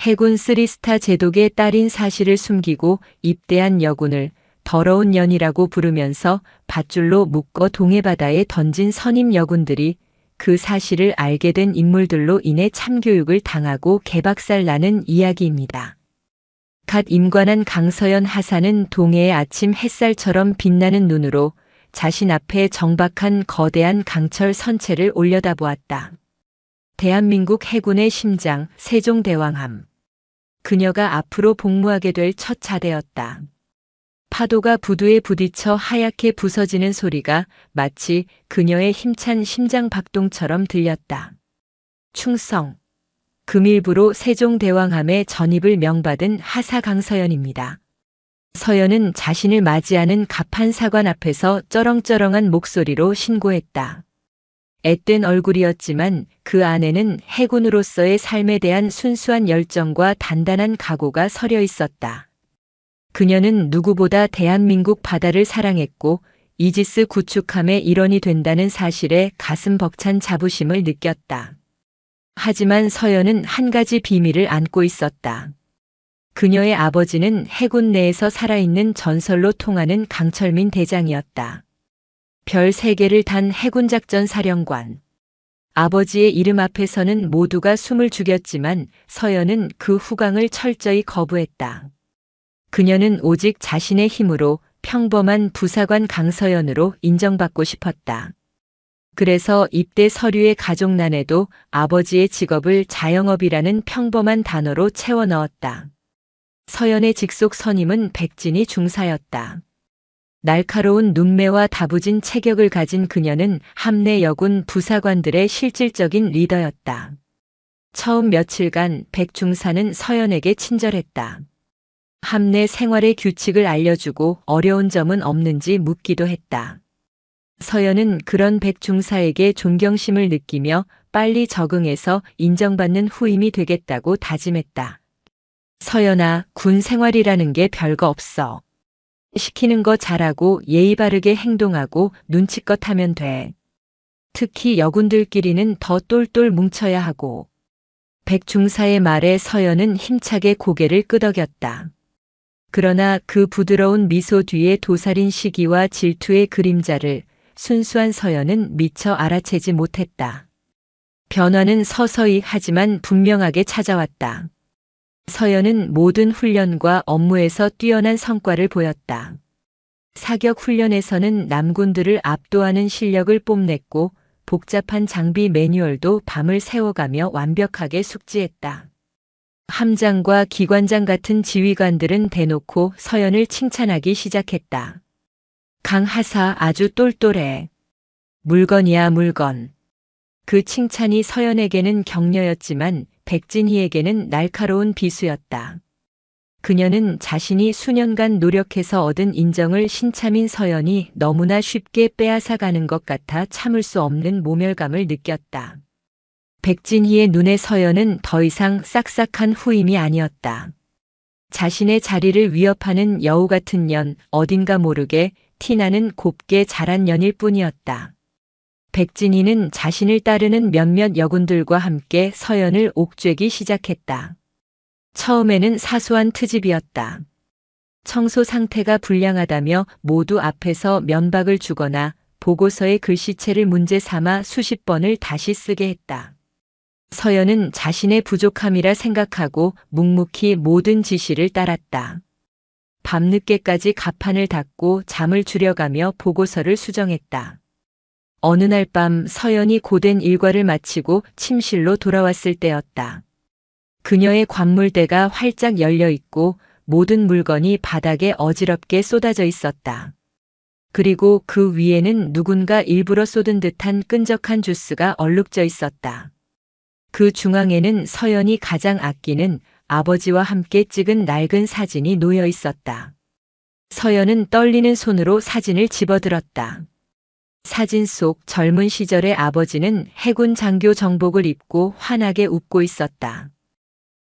해군 3스타 제독의 딸인 사실을 숨기고 입대한 여군을 더러운 년이라고 부르면서 밧줄로 묶어 동해바다에 던진 선임 여군들이 그 사실을 알게 된 인물들로 인해 참교육을 당하고 개박살 나는 이야기입니다. 갓 임관한 강서연 하사는 동해의 아침 햇살처럼 빛나는 눈으로 자신 앞에 정박한 거대한 강철 선체를 올려다보았다. 대한민국 해군의 심장, 세종대왕함. 그녀가 앞으로 복무하게 될 첫 자대였다. 파도가 부두에 부딪혀 하얗게 부서지는 소리가 마치 그녀의 힘찬 심장 박동처럼 들렸다. 충성. 금일부로 세종대왕함에 전입을 명받은 하사 강서연입니다. 서연은 자신을 맞이하는 갑판사관 앞에서 쩌렁쩌렁한 목소리로 신고했다. 앳된 얼굴이었지만 그 안에는 해군으로서의 삶에 대한 순수한 열정과 단단한 각오가 서려 있었다. 그녀는 누구보다 대한민국 바다를 사랑했고 이지스 구축함의 일원이 된다는 사실에 가슴 벅찬 자부심을 느꼈다. 하지만 서연은 한 가지 비밀을 안고 있었다. 그녀의 아버지는 해군 내에서 살아있는 전설로 통하는 강철민 대장이었다. 별 3개를 단 해군작전 사령관. 아버지의 이름 앞에서는 모두가 숨을 죽였지만 서연은 그 후광을 철저히 거부했다. 그녀는 오직 자신의 힘으로 평범한 부사관 강서연으로 인정받고 싶었다. 그래서 입대 서류의 가족란에도 아버지의 직업을 자영업이라는 평범한 단어로 채워 넣었다. 서연의 직속 선임은 백진희 중사였다. 날카로운 눈매와 다부진 체격을 가진 그녀는 함내 여군 부사관들의 실질적인 리더였다. 처음 며칠간 백 중사는 서연에게 친절했다. 함내 생활의 규칙을 알려주고 어려운 점은 없는지 묻기도 했다. 서연은 그런 백 중사에게 존경심을 느끼며 빨리 적응해서 인정받는 후임이 되겠다고 다짐했다. 서연아, 군 생활이라는 게 별거 없어. 시키는 거 잘하고 예의 바르게 행동하고 눈치껏 하면 돼. 특히 여군들끼리는 더 똘똘 뭉쳐야 하고. 백 중사의 말에 서연은 힘차게 고개를 끄덕였다. 그러나 그 부드러운 미소 뒤에 도살인 시기와 질투의 그림자를 순수한 서연은 미처 알아채지 못했다. 변화는 서서히 하지만 분명하게 찾아왔다. 서연은 모든 훈련과 업무에서 뛰어난 성과를 보였다. 사격 훈련에서는 남군들을 압도하는 실력을 뽐냈고 복잡한 장비 매뉴얼도 밤을 새워가며 완벽하게 숙지했다. 함장과 기관장 같은 지휘관들은 대놓고 서연을 칭찬하기 시작했다. 강하사 아주 똘똘해. 물건이야 물건. 그 칭찬이 서연에게는 격려였지만 백진희에게는 날카로운 비수였다. 그녀는 자신이 수년간 노력해서 얻은 인정을 신참인 서연이 너무나 쉽게 빼앗아가는 것 같아 참을 수 없는 모멸감을 느꼈다. 백진희의 눈에 서연은 더 이상 싹싹한 후임이 아니었다. 자신의 자리를 위협하는 여우 같은 년, 어딘가 모르게 티나는 곱게 자란 년일 뿐이었다. 백진희는 자신을 따르는 몇몇 여군들과 함께 서연을 옥죄기 시작했다. 처음에는 사소한 트집이었다. 청소 상태가 불량하다며 모두 앞에서 면박을 주거나 보고서의 글씨체를 문제 삼아 수십 번을 다시 쓰게 했다. 서연은 자신의 부족함이라 생각하고 묵묵히 모든 지시를 따랐다. 밤늦게까지 갑판을 닫고 잠을 줄여가며 보고서를 수정했다. 어느 날 밤 서연이 고된 일과를 마치고 침실로 돌아왔을 때였다. 그녀의 관물대가 활짝 열려 있고 모든 물건이 바닥에 어지럽게 쏟아져 있었다. 그리고 그 위에는 누군가 일부러 쏟은 듯한 끈적한 주스가 얼룩져 있었다. 그 중앙에는 서연이 가장 아끼는 아버지와 함께 찍은 낡은 사진이 놓여 있었다. 서연은 떨리는 손으로 사진을 집어들었다. 사진 속 젊은 시절의 아버지는 해군 장교 정복을 입고 환하게 웃고 있었다.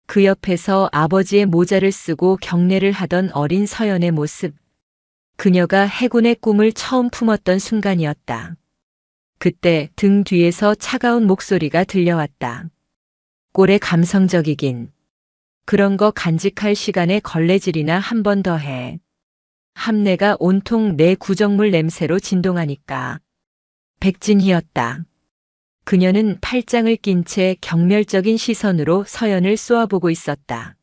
그 옆에서 아버지의 모자를 쓰고 경례를 하던 어린 서연의 모습. 그녀가 해군의 꿈을 처음 품었던 순간이었다. 그때 등 뒤에서 차가운 목소리가 들려왔다. 꼴에 감성적이긴. 그런 거 간직할 시간에 걸레질이나 한 번 더 해. 함내가 온통 내 구정물 냄새로 진동하니까. 백진희였다. 그녀는 팔짱을 낀 채 경멸적인 시선으로 서연을 쏘아보고 있었다.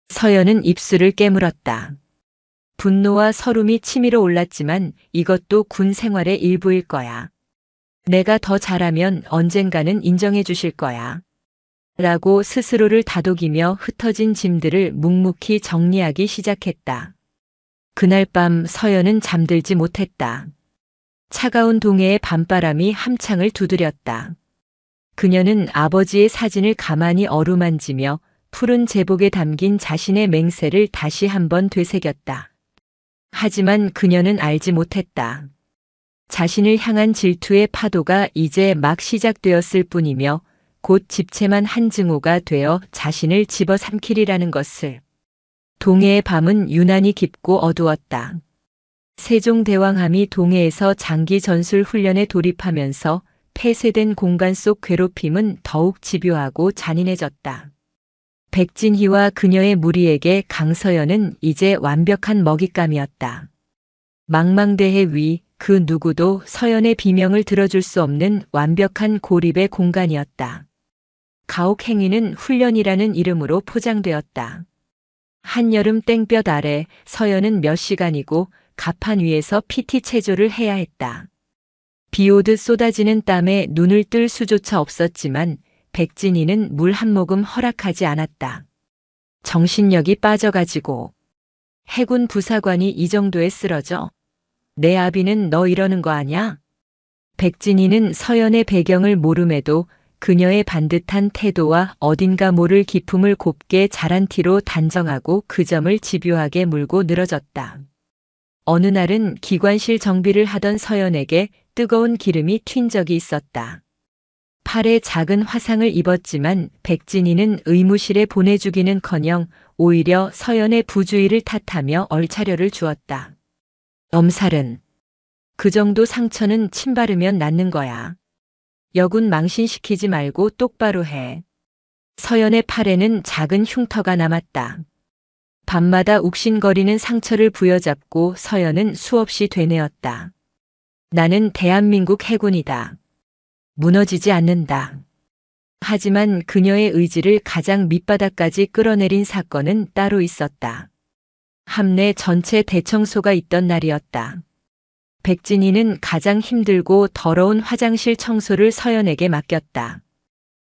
서연은 입술을 깨물었다. 분노와 서름이 치밀어 올랐지만 이것도 군 생활의 일부일 거야. 내가 더 잘하면 언젠가는 인정해 주실 거야. 라고 스스로를 다독이며 흩어진 짐들을 묵묵히 정리하기 시작했다. 그날 밤 서연은 잠들지 못했다. 차가운 동해의 밤바람이 함창을 두드렸다. 그녀는 아버지의 사진을 가만히 어루만지며 푸른 제복에 담긴 자신의 맹세를 다시 한번 되새겼다. 하지만 그녀는 알지 못했다. 자신을 향한 질투의 파도가 이제 막 시작되었을 뿐이며 곧 집채만 한 증오가 되어 자신을 집어삼키리라는 것을. 동해의 밤은 유난히 깊고 어두웠다. 세종대왕함이 동해에서 장기 전술 훈련에 돌입하면서 폐쇄된 공간 속 괴롭힘은 더욱 집요하고 잔인해졌다. 백진희와 그녀의 무리에게 강서연은 이제 완벽한 먹잇감이었다. 망망대해 위 그 누구도 서연의 비명을 들어줄 수 없는 완벽한 고립의 공간이었다. 가혹행위는 훈련이라는 이름으로 포장되었다. 한여름 땡볕 아래 서연은 몇 시간이고 가판 위에서 PT 체조를 해야 했다. 비 오듯 쏟아지는 땀에 눈을 뜰 수조차 없었지만 백진희는 물 한 모금 허락하지 않았다. 정신력이 빠져가지고. 해군 부사관이 이 정도에 쓰러져? 내 아비는 너 이러는 거 아냐? 백진희는 서연의 배경을 모름에도 그녀의 반듯한 태도와 어딘가 모를 기품을 곱게 자란 티로 단정하고 그 점을 집요하게 물고 늘어졌다. 어느 날은 기관실 정비를 하던 서연에게 뜨거운 기름이 튄 적이 있었다. 팔에 작은 화상을 입었지만 백진희는 의무실에 보내주기는커녕 오히려 서연의 부주의를 탓하며 얼차려를 주었다. 엄살은. 그 정도 상처는 침 바르면 낫는 거야. 여군 망신시키지 말고 똑바로 해. 서연의 팔에는 작은 흉터가 남았다. 밤마다 욱신거리는 상처를 부여잡고 서연은 수없이 되뇌었다. 나는 대한민국 해군이다. 무너지지 않는다. 하지만 그녀의 의지를 가장 밑바닥까지 끌어내린 사건은 따로 있었다. 함내 전체 대청소가 있던 날이었다. 백진희는 가장 힘들고 더러운 화장실 청소를 서연에게 맡겼다.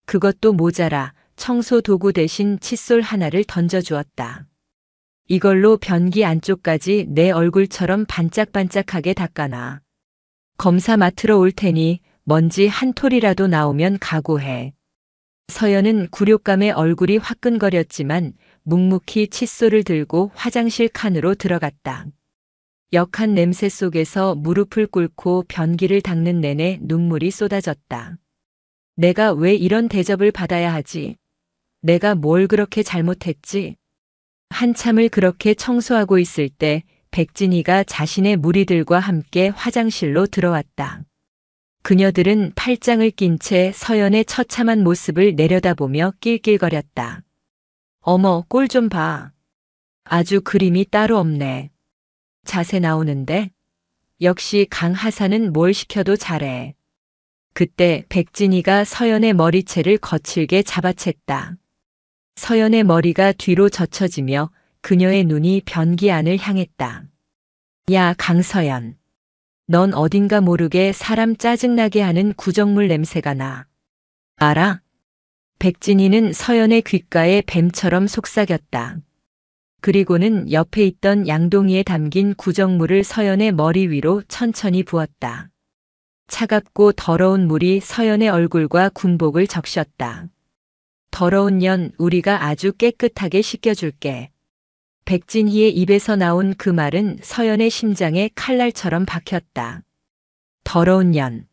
그것도 모자라 청소 도구 대신 칫솔 하나를 던져주었다. 이걸로 변기 안쪽까지 내 얼굴처럼 반짝반짝하게 닦아놔. 검사 맡으러 올 테니 먼지 한 톨이라도 나오면 각오해. 서연은 굴욕감에 얼굴이 화끈거렸지만 묵묵히 칫솔을 들고 화장실 칸으로 들어갔다. 역한 냄새 속에서 무릎을 꿇고 변기를 닦는 내내 눈물이 쏟아졌다. 내가 왜 이런 대접을 받아야 하지? 내가 뭘 그렇게 잘못했지? 한참을 그렇게 청소하고 있을 때 백진희가 자신의 무리들과 함께 화장실로 들어왔다. 그녀들은 팔짱을 낀 채 서연의 처참한 모습을 내려다보며 낄낄거렸다. 어머, 꼴 좀 봐. 아주 그림이 따로 없네. 자세 나오는데? 역시 강하사는 뭘 시켜도 잘해. 그때 백진희가 서연의 머리채를 거칠게 잡아챘다. 서연의 머리가 뒤로 젖혀지며 그녀의 눈이 변기 안을 향했다. 야, 강서연. 넌 어딘가 모르게 사람 짜증나게 하는 구정물 냄새가 나. 알아? 백진희는 서연의 귓가에 뱀처럼 속삭였다. 그리고는 옆에 있던 양동이에 담긴 구정물을 서연의 머리 위로 천천히 부었다. 차갑고 더러운 물이 서연의 얼굴과 군복을 적셨다. 더러운 년, 우리가 아주 깨끗하게 씻겨줄게. 백진희의 입에서 나온 그 말은 서연의 심장에 칼날처럼 박혔다. 더러운 년.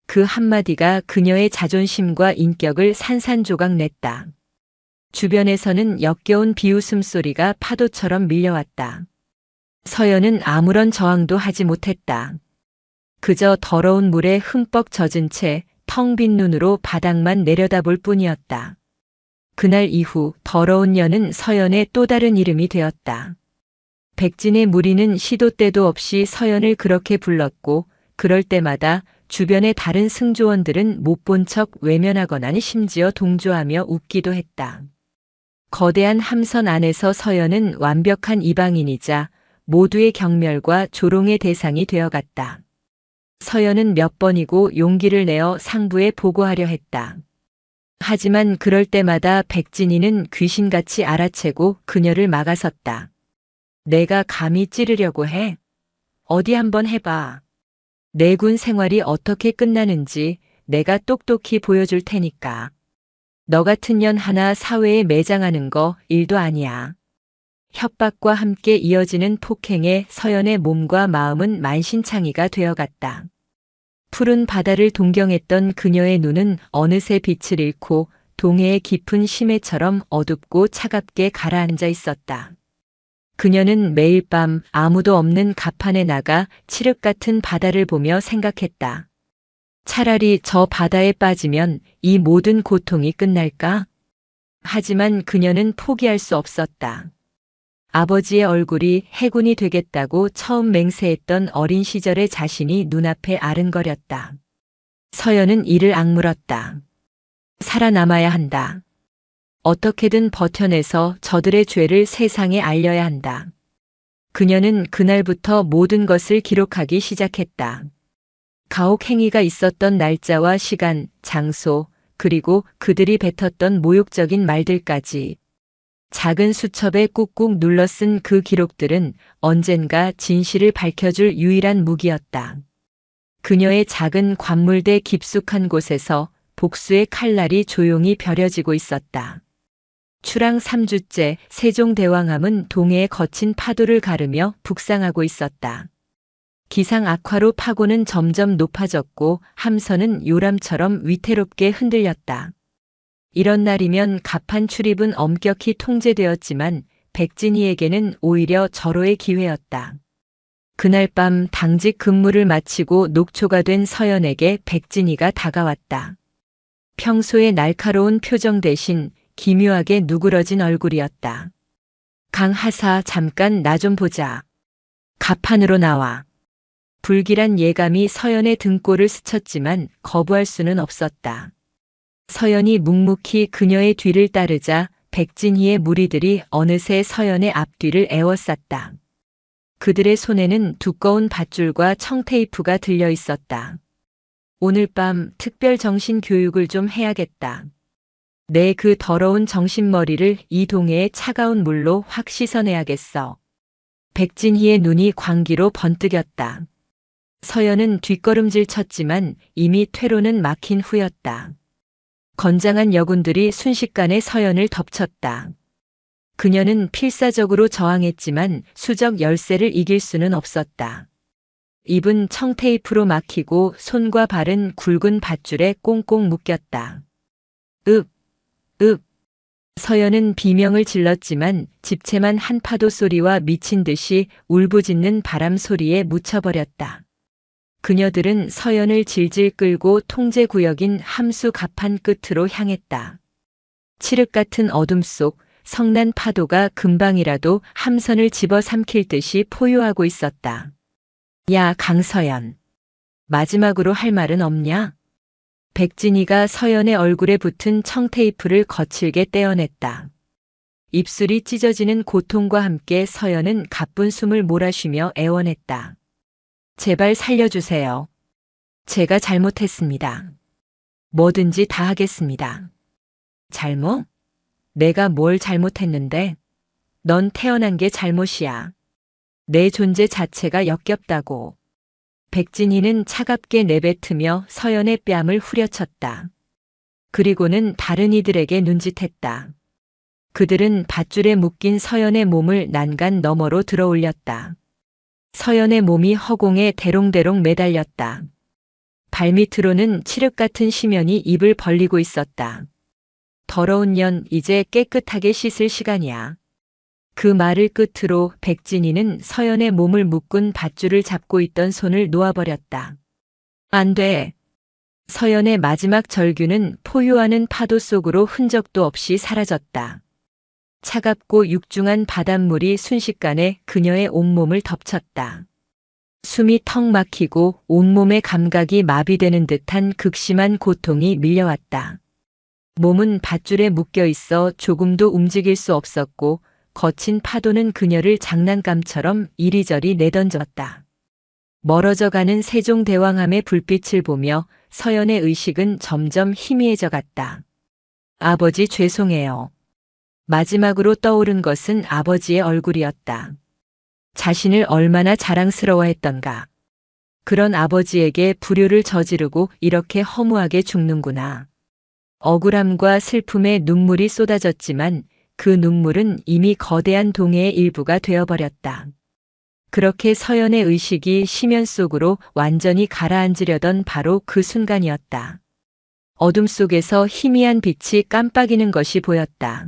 그 한마디가 그녀의 자존심과 인격을 산산조각 냈다. 주변에서는 역겨운 비웃음 소리가 파도처럼 밀려왔다. 서연은 아무런 저항도 하지 못했다. 그저 더러운 물에 흠뻑 젖은 채 텅 빈 눈으로 바닥만 내려다볼 뿐이었다. 그날 이후 더러운 년은 서연의 또 다른 이름이 되었다. 백진의 무리는 시도 때도 없이 서연을 그렇게 불렀고 그럴 때마다 주변의 다른 승조원들은 못 본 척 외면하거나 심지어 동조하며 웃기도 했다. 거대한 함선 안에서 서연은 완벽한 이방인이자 모두의 경멸과 조롱의 대상이 되어갔다. 서연은 몇 번이고 용기를 내어 상부에 보고하려 했다. 하지만 그럴 때마다 백진이는 귀신같이 알아채고 그녀를 막아섰다. 내가 감히 찌르려고 해? 어디 한번 해봐. 내 군 생활이 어떻게 끝나는지 내가 똑똑히 보여줄 테니까. 너 같은 년 하나 사회에 매장하는 거 일도 아니야. 협박과 함께 이어지는 폭행에 서연의 몸과 마음은 만신창이가 되어갔다. 푸른 바다를 동경했던 그녀의 눈은 어느새 빛을 잃고 동해의 깊은 심해처럼 어둡고 차갑게 가라앉아 있었다. 그녀는 매일 밤 아무도 없는 갑판에 나가 칠흑 같은 바다를 보며 생각했다. 차라리 저 바다에 빠지면 이 모든 고통이 끝날까? 하지만 그녀는 포기할 수 없었다. 아버지의 얼굴이 해군이 되겠다고 처음 맹세했던 어린 시절의 자신이 눈앞에 아른거렸다. 서연은 이를 악물었다. 살아남아야 한다. 어떻게든 버텨내서 저들의 죄를 세상에 알려야 한다. 그녀는 그날부터 모든 것을 기록하기 시작했다. 가혹 행위가 있었던 날짜와 시간, 장소, 그리고 그들이 뱉었던 모욕적인 말들까지. 작은 수첩에 꾹꾹 눌러 쓴 그 기록들은 언젠가 진실을 밝혀줄 유일한 무기였다. 그녀의 작은 관물대 깊숙한 곳에서 복수의 칼날이 조용히 벼려지고 있었다. 출항 3주째 세종대왕함은 동해의 거친 파도를 가르며 북상하고 있었다. 기상 악화로 파고는 점점 높아졌고 함선은 요람처럼 위태롭게 흔들렸다. 이런 날이면 갑판 출입은 엄격히 통제되었지만 백진이에게는 오히려 절호의 기회였다. 그날 밤 당직 근무를 마치고 녹초가 된 서연에게 백진이가 다가왔다. 평소의 날카로운 표정 대신 기묘하게 누그러진 얼굴이었다. 강하사, 잠깐 나 좀 보자. 갑판으로 나와. 불길한 예감이 서연의 등골을 스쳤지만 거부할 수는 없었다. 서연이 묵묵히 그녀의 뒤를 따르자 백진희의 무리들이 어느새 서연의 앞뒤를 에워쌌다. 그들의 손에는 두꺼운 밧줄과 청테이프가 들려 있었다. 오늘 밤 특별 정신 교육을 좀 해야겠다. 내 그 더러운 정신머리를 이 동해의 차가운 물로 확 씻어내야겠어. 백진희의 눈이 광기로 번뜩였다. 서연은 뒷걸음질 쳤지만 이미 퇴로는 막힌 후였다. 건장한 여군들이 순식간에 서연을 덮쳤다. 그녀는 필사적으로 저항했지만 수적 열세를 이길 수는 없었다. 입은 청테이프로 막히고 손과 발은 굵은 밧줄에 꽁꽁 묶였다. 서연은 비명을 질렀지만 집채만 한 파도 소리와 미친 듯이 울부짖는 바람 소리에 묻혀버렸다. 그녀들은 서연을 질질 끌고 통제구역인 함수 갑판 끝으로 향했다. 칠흑 같은 어둠 속 성난 파도가 금방이라도 함선을 집어삼킬 듯이 포효하고 있었다. 야, 강서연. 마지막으로 할 말은 없냐? 백진이가 서연의 얼굴에 붙은 청테이프를 거칠게 떼어냈다. 입술이 찢어지는 고통과 함께 서연은 가쁜 숨을 몰아쉬며 애원했다. 제발 살려주세요. 제가 잘못했습니다. 뭐든지 다 하겠습니다. 잘못? 내가 뭘 잘못했는데? 넌 태어난 게 잘못이야. 내 존재 자체가 역겹다고. 백진희는 차갑게 내뱉으며 서연의 뺨을 후려쳤다. 그리고는 다른 이들에게 눈짓했다. 그들은 밧줄에 묶인 서연의 몸을 난간 너머로 들어올렸다. 서연의 몸이 허공에 대롱대롱 매달렸다. 발밑으로는 칠흑 같은 심연이 입을 벌리고 있었다. 더러운 년, 이제 깨끗하게 씻을 시간이야. 그 말을 끝으로 백진이는 서연의 몸을 묶은 밧줄을 잡고 있던 손을 놓아버렸다. 안 돼. 서연의 마지막 절규는 포효하는 파도 속으로 흔적도 없이 사라졌다. 차갑고 육중한 바닷물이 순식간에 그녀의 온몸을 덮쳤다. 숨이 턱 막히고 온몸의 감각이 마비되는 듯한 극심한 고통이 밀려왔다. 몸은 밧줄에 묶여 있어 조금도 움직일 수 없었고 거친 파도는 그녀를 장난감처럼 이리저리 내던졌다. 멀어져가는 세종대왕함의 불빛을 보며 서연의 의식은 점점 희미해져 갔다. 아버지 죄송해요. 마지막으로 떠오른 것은 아버지의 얼굴이었다. 자신을 얼마나 자랑스러워했던가. 그런 아버지에게 불효를 저지르고 이렇게 허무하게 죽는구나. 억울함과 슬픔에 눈물이 쏟아졌지만 그 눈물은 이미 거대한 동해의 일부가 되어버렸다. 그렇게 서연의 의식이 심연 속으로 완전히 가라앉으려던 바로 그 순간이었다. 어둠 속에서 희미한 빛이 깜빡이는 것이 보였다.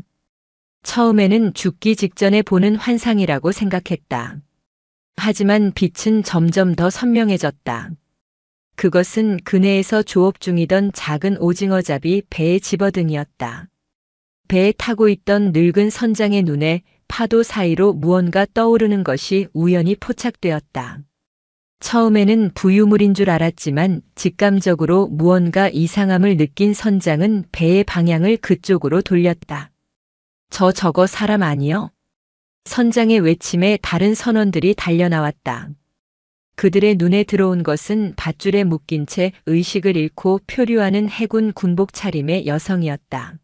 처음에는 죽기 직전에 보는 환상이라고 생각했다. 하지만 빛은 점점 더 선명해졌다. 그것은 그네에서 조업 중이던 작은 오징어잡이 배의 집어등이었다. 배에 타고 있던 늙은 선장의 눈에 파도 사이로 무언가 떠오르는 것이 우연히 포착되었다. 처음에는 부유물인 줄 알았지만 직감적으로 무언가 이상함을 느낀 선장은 배의 방향을 그쪽으로 돌렸다. 저거 사람 아니요? 선장의 외침에 다른 선원들이 달려나왔다. 그들의 눈에 들어온 것은 밧줄에 묶인 채 의식을 잃고 표류하는 해군 군복 차림의 여성이었다.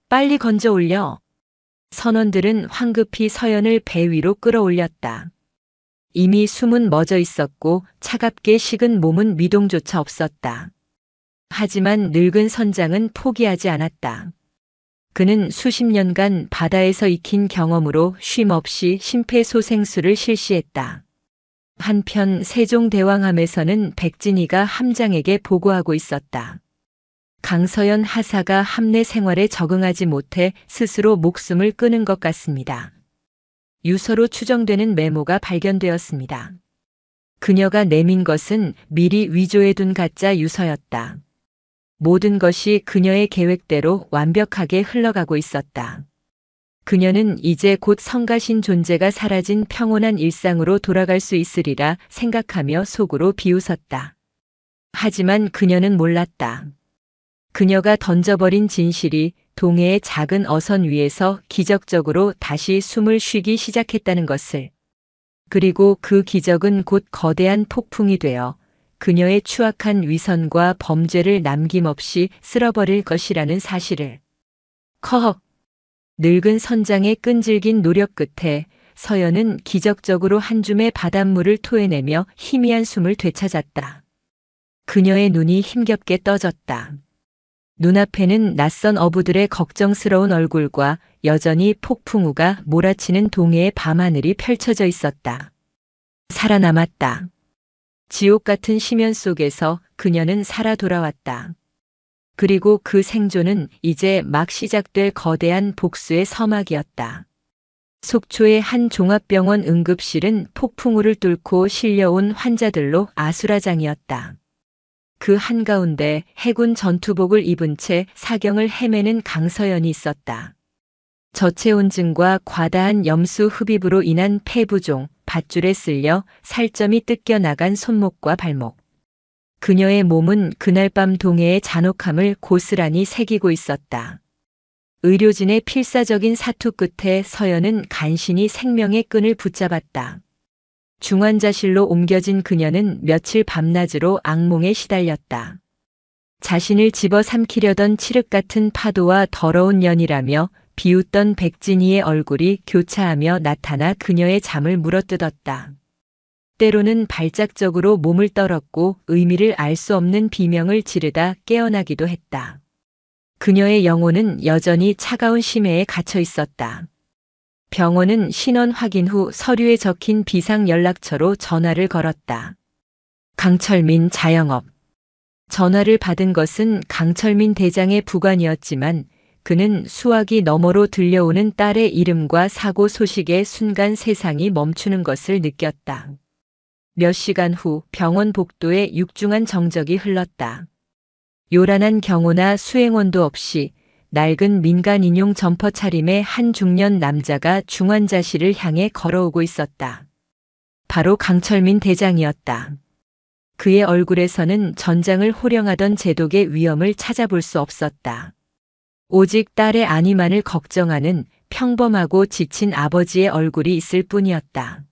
빨리 건져 올려. 선원들은 황급히 서연을 배 위로 끌어올렸다. 이미 숨은 멎어 있었고 차갑게 식은 몸은 미동조차 없었다. 하지만 늙은 선장은 포기하지 않았다. 그는 수십 년간 바다에서 익힌 경험으로 쉼없이 심폐소생술을 실시했다. 한편 세종대왕함에서는 백진이가 함장에게 보고하고 있었다. 강서연 하사가 함내 생활에 적응하지 못해 스스로 목숨을 끊은 것 같습니다. 유서로 추정되는 메모가 발견되었습니다. 그녀가 내민 것은 미리 위조해둔 가짜 유서였다. 모든 것이 그녀의 계획대로 완벽하게 흘러가고 있었다. 그녀는 이제 곧 성가신 존재가 사라진 평온한 일상으로 돌아갈 수 있으리라 생각하며 속으로 비웃었다. 하지만 그녀는 몰랐다. 그녀가 던져버린 진실이 동해의 작은 어선 위에서 기적적으로 다시 숨을 쉬기 시작했다는 것을. 그리고 그 기적은 곧 거대한 폭풍이 되어 그녀의 추악한 위선과 범죄를 남김없이 쓸어버릴 것이라는 사실을. 커헉. 늙은 선장의 끈질긴 노력 끝에 서연은 기적적으로 한 줌의 바닷물을 토해내며 희미한 숨을 되찾았다. 그녀의 눈이 힘겹게 떠졌다. 눈앞에는 낯선 어부들의 걱정스러운 얼굴과 여전히 폭풍우가 몰아치는 동해의 밤하늘이 펼쳐져 있었다. 살아남았다. 지옥 같은 심연 속에서 그녀는 살아 돌아왔다. 그리고 그 생존은 이제 막 시작될 거대한 복수의 서막이었다. 속초의 한 종합병원 응급실은 폭풍우를 뚫고 실려온 환자들로 아수라장이었다. 그 한가운데 해군 전투복을 입은 채 사경을 헤매는 강서연이 있었다. 저체온증과 과다한 염수 흡입으로 인한 폐부종, 밧줄에 쓸려 살점이 뜯겨 나간 손목과 발목. 그녀의 몸은 그날 밤 동해의 잔혹함을 고스란히 새기고 있었다. 의료진의 필사적인 사투 끝에 서연은 간신히 생명의 끈을 붙잡았다. 중환자실로 옮겨진 그녀는 며칠 밤낮으로 악몽에 시달렸다. 자신을 집어삼키려던 칠흑 같은 파도와 더러운 연이라며 비웃던 백진이의 얼굴이 교차하며 나타나 그녀의 잠을 물어뜯었다. 때로는 발작적으로 몸을 떨었고 의미를 알 수 없는 비명을 지르다 깨어나기도 했다. 그녀의 영혼은 여전히 차가운 심해에 갇혀 있었다. 병원은 신원 확인 후 서류에 적힌 비상 연락처로 전화를 걸었다. 강철민 자영업. 전화를 받은 것은 강철민 대장의 부관이었지만 그는 수화기 너머로 들려오는 딸의 이름과 사고 소식에 순간 세상이 멈추는 것을 느꼈다. 몇 시간 후 병원 복도에 육중한 정적이 흘렀다. 요란한 경호나 수행원도 없이 낡은 민간 인용 점퍼 차림의 한 중년 남자가 중환자실을 향해 걸어오고 있었다. 바로 강철민 대장이었다. 그의 얼굴에서는 전장을 호령하던 제독의 위엄을 찾아볼 수 없었다. 오직 딸의 안위만을 걱정하는 평범하고 지친 아버지의 얼굴이 있을 뿐이었다.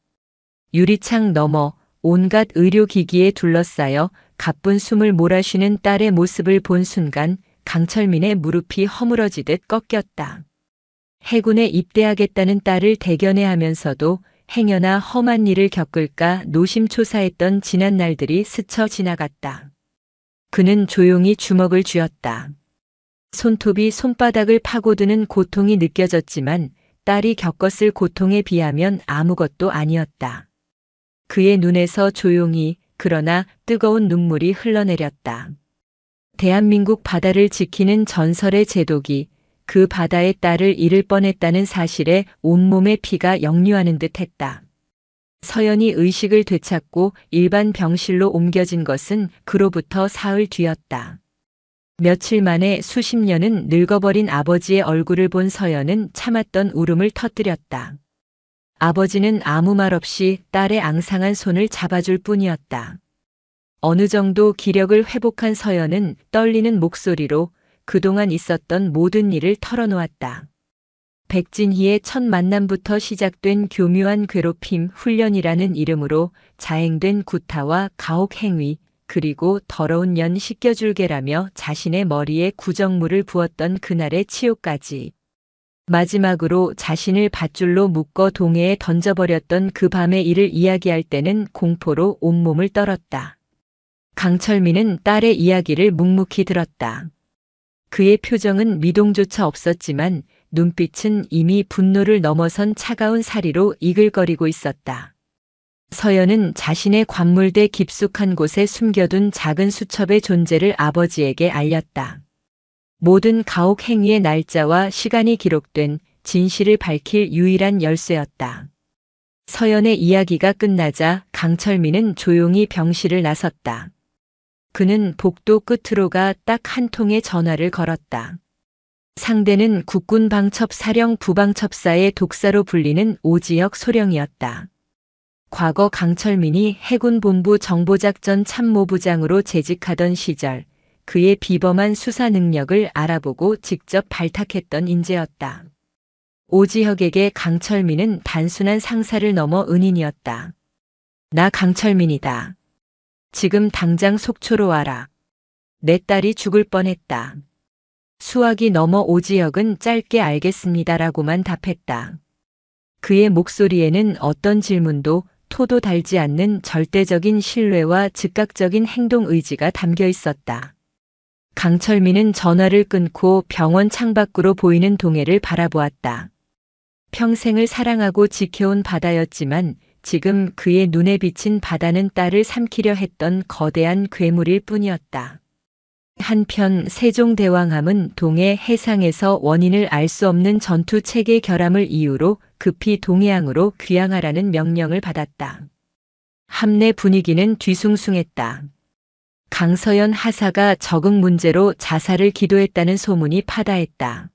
유리창 너머 온갖 의료기기에 둘러싸여 가쁜 숨을 몰아쉬는 딸의 모습을 본 순간 강철민의 무릎이 허물어지듯 꺾였다. 해군에 입대하겠다는 딸을 대견해 하면서도 행여나 험한 일을 겪을까 노심초사했던 지난 날들이 스쳐 지나갔다. 그는 조용히 주먹을 쥐었다. 손톱이 손바닥을 파고드는 고통이 느껴졌지만 딸이 겪었을 고통에 비하면 아무것도 아니었다. 그의 눈에서 조용히 그러나 뜨거운 눈물이 흘러내렸다. 대한민국 바다를 지키는 전설의 제독이 그 바다의 딸을 잃을 뻔했다는 사실에 온몸의 피가 역류하는 듯 했다. 서연이 의식을 되찾고 일반 병실로 옮겨진 것은 그로부터 사흘 뒤였다. 며칠 만에 수십 년은 늙어버린 아버지의 얼굴을 본 서연은 참았던 울음을 터뜨렸다. 아버지는 아무 말 없이 딸의 앙상한 손을 잡아줄 뿐이었다. 어느 정도 기력을 회복한 서연은 떨리는 목소리로 그동안 있었던 모든 일을 털어놓았다. 백진희의 첫 만남부터 시작된 교묘한 괴롭힘 훈련이라는 이름으로 자행된 구타와 가혹 행위, 그리고 더러운 년 씻겨줄게라며 자신의 머리에 구정물을 부었던 그날의 치욕까지. 마지막으로 자신을 밧줄로 묶어 동해에 던져버렸던 그 밤의 일을 이야기할 때는 공포로 온몸을 떨었다. 강철민은 딸의 이야기를 묵묵히 들었다. 그의 표정은 미동조차 없었지만 눈빛은 이미 분노를 넘어선 차가운 사리로 이글거리고 있었다. 서연은 자신의 관물대 깊숙한 곳에 숨겨둔 작은 수첩의 존재를 아버지에게 알렸다. 모든 가혹 행위의 날짜와 시간이 기록된 진실을 밝힐 유일한 열쇠였다. 서연의 이야기가 끝나자 강철민은 조용히 병실을 나섰다. 그는 복도 끝으로 가 딱 한 통의 전화를 걸었다. 상대는 국군 방첩 사령 부방첩사의 독사로 불리는 오지혁 소령이었다. 과거 강철민이 해군본부 정보작전 참모부장으로 재직하던 시절 그의 비범한 수사 능력을 알아보고 직접 발탁했던 인재였다. 오지혁에게 강철민은 단순한 상사를 넘어 은인이었다. 나 강철민이다. 지금 당장 속초로 와라. 내 딸이 죽을 뻔했다. 수화기 넘어 오지혁은 짧게 알겠습니다라고만 답했다. 그의 목소리에는 어떤 질문도 토도 달지 않는 절대적인 신뢰와 즉각적인 행동 의지가 담겨 있었다. 강철민은 전화를 끊고 병원 창밖으로 보이는 동해를 바라보았다. 평생을 사랑하고 지켜온 바다였지만 지금 그의 눈에 비친 바다는 딸을 삼키려 했던 거대한 괴물일 뿐이었다. 한편 세종대왕함은 동해 해상에서 원인을 알 수 없는 전투 체계 결함을 이유로 급히 동해항으로 귀향하라는 명령을 받았다. 함내 분위기는 뒤숭숭했다. 강서연 하사가 적응 문제로 자살을 기도했다는 소문이 파다했다.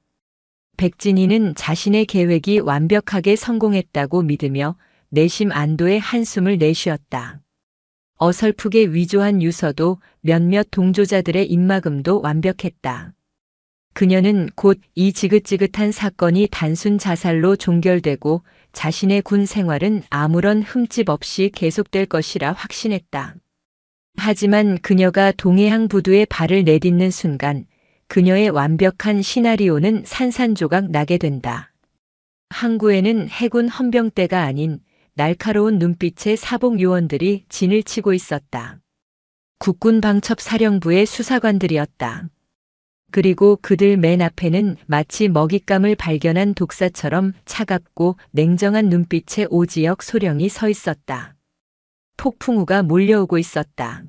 백진희는 자신의 계획이 완벽하게 성공했다고 믿으며 내심 안도의 한숨을 내쉬었다. 어설프게 위조한 유서도 몇몇 동조자들의 입막음도 완벽했다. 그녀는 곧 이 지긋지긋한 사건이 단순 자살로 종결되고 자신의 군 생활은 아무런 흠집 없이 계속될 것이라 확신했다. 하지만 그녀가 동해항 부두에 발을 내딛는 순간 그녀의 완벽한 시나리오는 산산조각 나게 된다. 항구에는 해군 헌병대가 아닌 날카로운 눈빛의 사복 요원들이 진을 치고 있었다. 국군 방첩 사령부의 수사관들이었다. 그리고 그들 맨 앞에는 마치 먹잇감을 발견한 독사처럼 차갑고 냉정한 눈빛의 오지혁 소령이 서 있었다. 폭풍우가 몰려오고 있었다.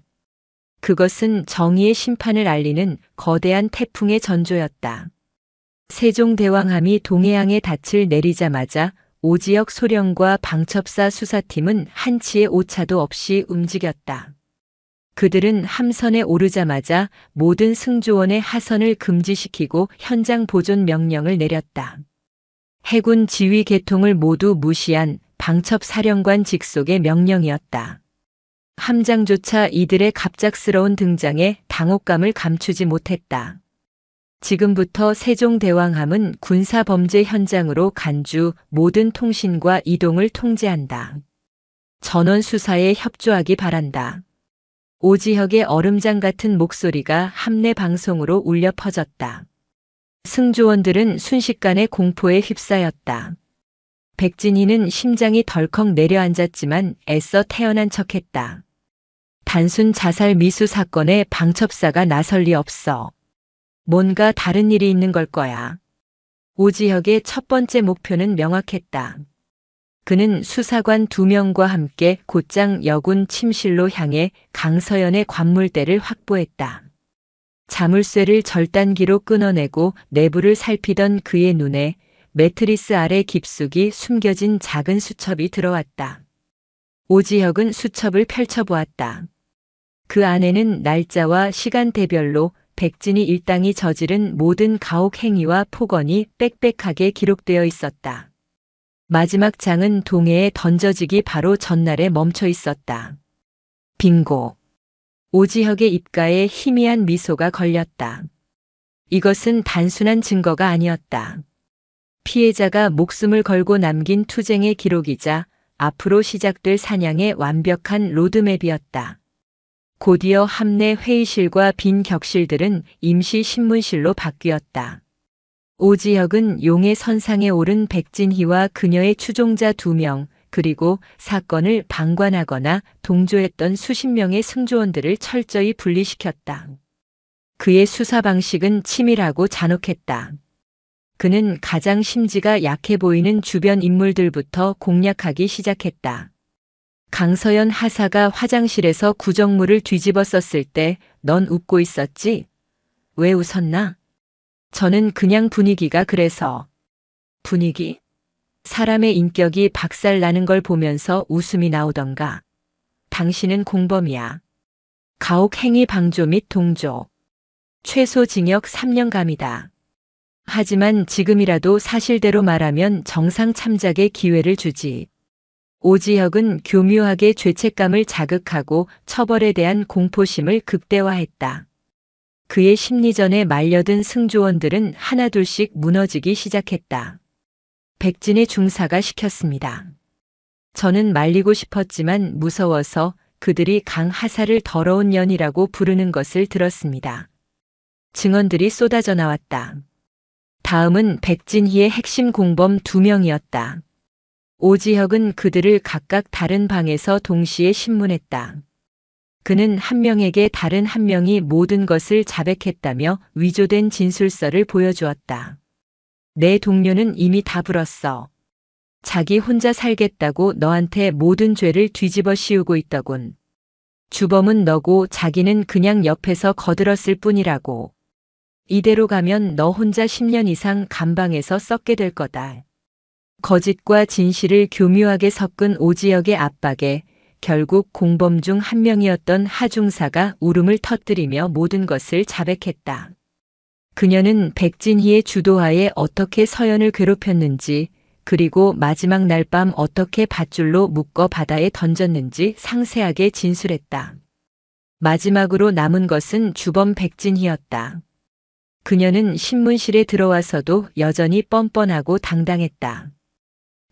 그것은 정의의 심판을 알리는 거대한 태풍의 전조였다. 세종대왕함이 동해항에 닻을 내리자마자 오지혁 소령과 방첩사 수사팀은 한치의 오차도 없이 움직였다. 그들은 함선에 오르자마자 모든 승조원의 하선을 금지시키고 현장 보존 명령을 내렸다. 해군 지휘 계통을 모두 무시한 방첩사령관 직속의 명령이었다. 함장조차 이들의 갑작스러운 등장에 당혹감을 감추지 못했다. 지금부터 세종대왕함은 군사범죄 현장으로 간주 모든 통신과 이동을 통제한다. 전원 수사에 협조하기 바란다. 오지혁의 얼음장 같은 목소리가 함내 방송으로 울려 퍼졌다. 승조원들은 순식간에 공포에 휩싸였다. 백진희는 심장이 덜컥 내려앉았지만 애써 태어난 척했다. 단순 자살 미수 사건에 방첩사가 나설 리 없어. 뭔가 다른 일이 있는 걸 거야. 오지혁의 첫 번째 목표는 명확했다. 그는 수사관 2명과 함께 곧장 여군 침실로 향해 강서연의 관물대를 확보했다. 자물쇠를 절단기로 끊어내고 내부를 살피던 그의 눈에 매트리스 아래 깊숙이 숨겨진 작은 수첩이 들어왔다. 오지혁은 수첩을 펼쳐보았다. 그 안에는 날짜와 시간대별로 백진희 일당이 저지른 모든 가혹 행위와 폭언이 빽빽하게 기록되어 있었다. 마지막 장은 동해에 던져지기 바로 전날에 멈춰 있었다. 빙고. 오지혁의 입가에 희미한 미소가 걸렸다. 이것은 단순한 증거가 아니었다. 피해자가 목숨을 걸고 남긴 투쟁의 기록이자 앞으로 시작될 사냥의 완벽한 로드맵이었다. 곧이어 함내 회의실과 빈 격실들은 임시 신문실로 바뀌었다. 오지혁은 용의 선상에 오른 백진희와 그녀의 추종자 2명, 그리고 사건을 방관하거나 동조했던 수십 명의 승조원들을 철저히 분리시켰다. 그의 수사 방식은 치밀하고 잔혹했다. 그는 가장 심지가 약해 보이는 주변 인물들부터 공략하기 시작했다. 강서연 하사가 화장실에서 구정물을 뒤집어 썼을 때 넌 웃고 있었지? 왜 웃었나? 저는 그냥 분위기가 그래서. 분위기? 사람의 인격이 박살나는 걸 보면서 웃음이 나오던가. 당신은 공범이야. 가혹행위 방조 및 동조. 최소 징역 3년감이다. 하지만 지금이라도 사실대로 말하면 정상 참작의 기회를 주지. 오지혁은 교묘하게 죄책감을 자극하고 처벌에 대한 공포심을 극대화했다. 그의 심리전에 말려든 승조원들은 하나둘씩 무너지기 시작했다. 백진의 중사가 시켰습니다. 저는 말리고 싶었지만 무서워서 그들이 강 하사를 더러운 년이라고 부르는 것을 들었습니다. 증언들이 쏟아져 나왔다. 다음은 백진희의 핵심 공범 2명이었다. 오지혁은 그들을 각각 다른 방에서 동시에 신문했다. 그는 한 명에게 다른 한 명이 모든 것을 자백했다며 위조된 진술서를 보여주었다. 내 동료는 이미 다 불었어. 자기 혼자 살겠다고 너한테 모든 죄를 뒤집어 씌우고 있더군. 주범은 너고 자기는 그냥 옆에서 거들었을 뿐이라고. 이대로 가면 너 혼자 10년 이상 감방에서 썩게 될 거다. 거짓과 진실을 교묘하게 섞은 오지혁의 압박에 결국 공범 중 한 명이었던 하중사가 울음을 터뜨리며 모든 것을 자백했다. 그녀는 백진희의 주도하에 어떻게 서연을 괴롭혔는지, 그리고 마지막 날 밤 어떻게 밧줄로 묶어 바다에 던졌는지 상세하게 진술했다. 마지막으로 남은 것은 주범 백진희였다. 그녀는 신문실에 들어와서도 여전히 뻔뻔하고 당당했다.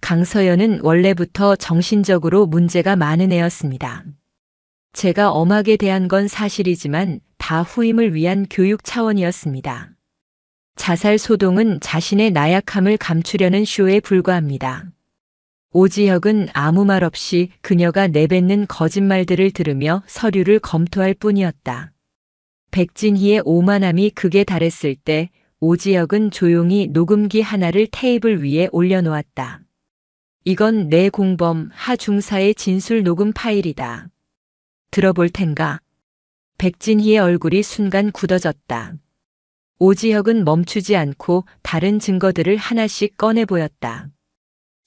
강서연은 원래부터 정신적으로 문제가 많은 애였습니다. 제가 엄하게 대한 건 사실이지만 다 후임을 위한 교육 차원이었습니다. 자살 소동은 자신의 나약함을 감추려는 쇼에 불과합니다. 오지혁은 아무 말 없이 그녀가 내뱉는 거짓말들을 들으며 서류를 검토할 뿐이었다. 백진희의 오만함이 극에 달했을 때 오지혁은 조용히 녹음기 하나를 테이블 위에 올려놓았다. 이건 내 공범 하중사의 진술 녹음 파일이다. 들어볼 텐가? 백진희의 얼굴이 순간 굳어졌다. 오지혁은 멈추지 않고 다른 증거들을 하나씩 꺼내 보였다.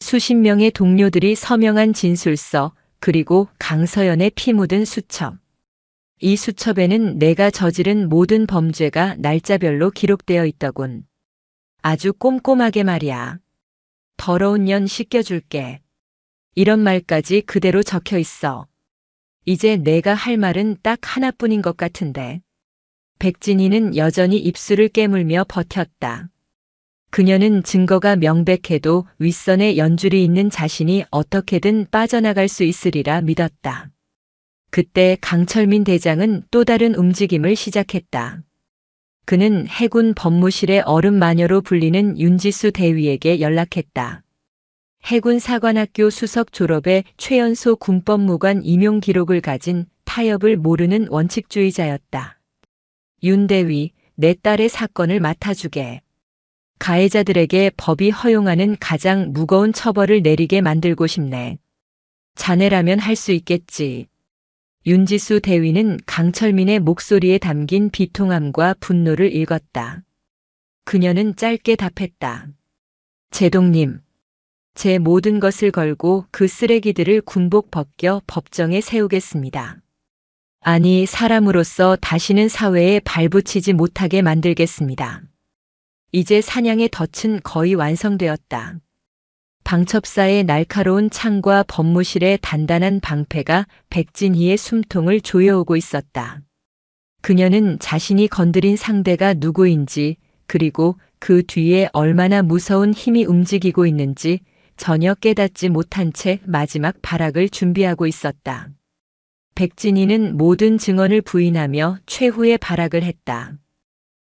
수십 명의 동료들이 서명한 진술서, 그리고 강서연의 피 묻은 수첩. 이 수첩에는 내가 저지른 모든 범죄가 날짜별로 기록되어 있더군. 아주 꼼꼼하게 말이야. 더러운 년 씻겨줄게. 이런 말까지 그대로 적혀 있어. 이제 내가 할 말은 딱 하나뿐인 것 같은데. 백진이는 여전히 입술을 깨물며 버텼다. 그녀는 증거가 명백해도 윗선에 연줄이 있는 자신이 어떻게든 빠져나갈 수 있으리라 믿었다. 그때 강철민 대장은 또 다른 움직임을 시작했다. 그는 해군 법무실의 얼음 마녀로 불리는 윤지수 대위에게 연락했다. 해군 사관학교 수석 졸업의 최연소 군법무관 임용 기록을 가진 타협을 모르는 원칙주의자였다. 윤 대위, 내 딸의 사건을 맡아주게. 가해자들에게 법이 허용하는 가장 무거운 처벌을 내리게 만들고 싶네. 자네라면 할 수 있겠지. 윤지수 대위는 강철민의 목소리에 담긴 비통함과 분노를 읽었다. 그녀는 짧게 답했다. 제동님, 제 모든 것을 걸고 그 쓰레기들을 군복 벗겨 법정에 세우겠습니다. 아니, 사람으로서 다시는 사회에 발붙이지 못하게 만들겠습니다. 이제 사냥의 덫은 거의 완성되었다. 방첩사의 날카로운 창과 법무실의 단단한 방패가 백진희의 숨통을 조여오고 있었다. 그녀는 자신이 건드린 상대가 누구인지, 그리고 그 뒤에 얼마나 무서운 힘이 움직이고 있는지 전혀 깨닫지 못한 채 마지막 발악을 준비하고 있었다. 백진희는 모든 증언을 부인하며 최후의 발악을 했다.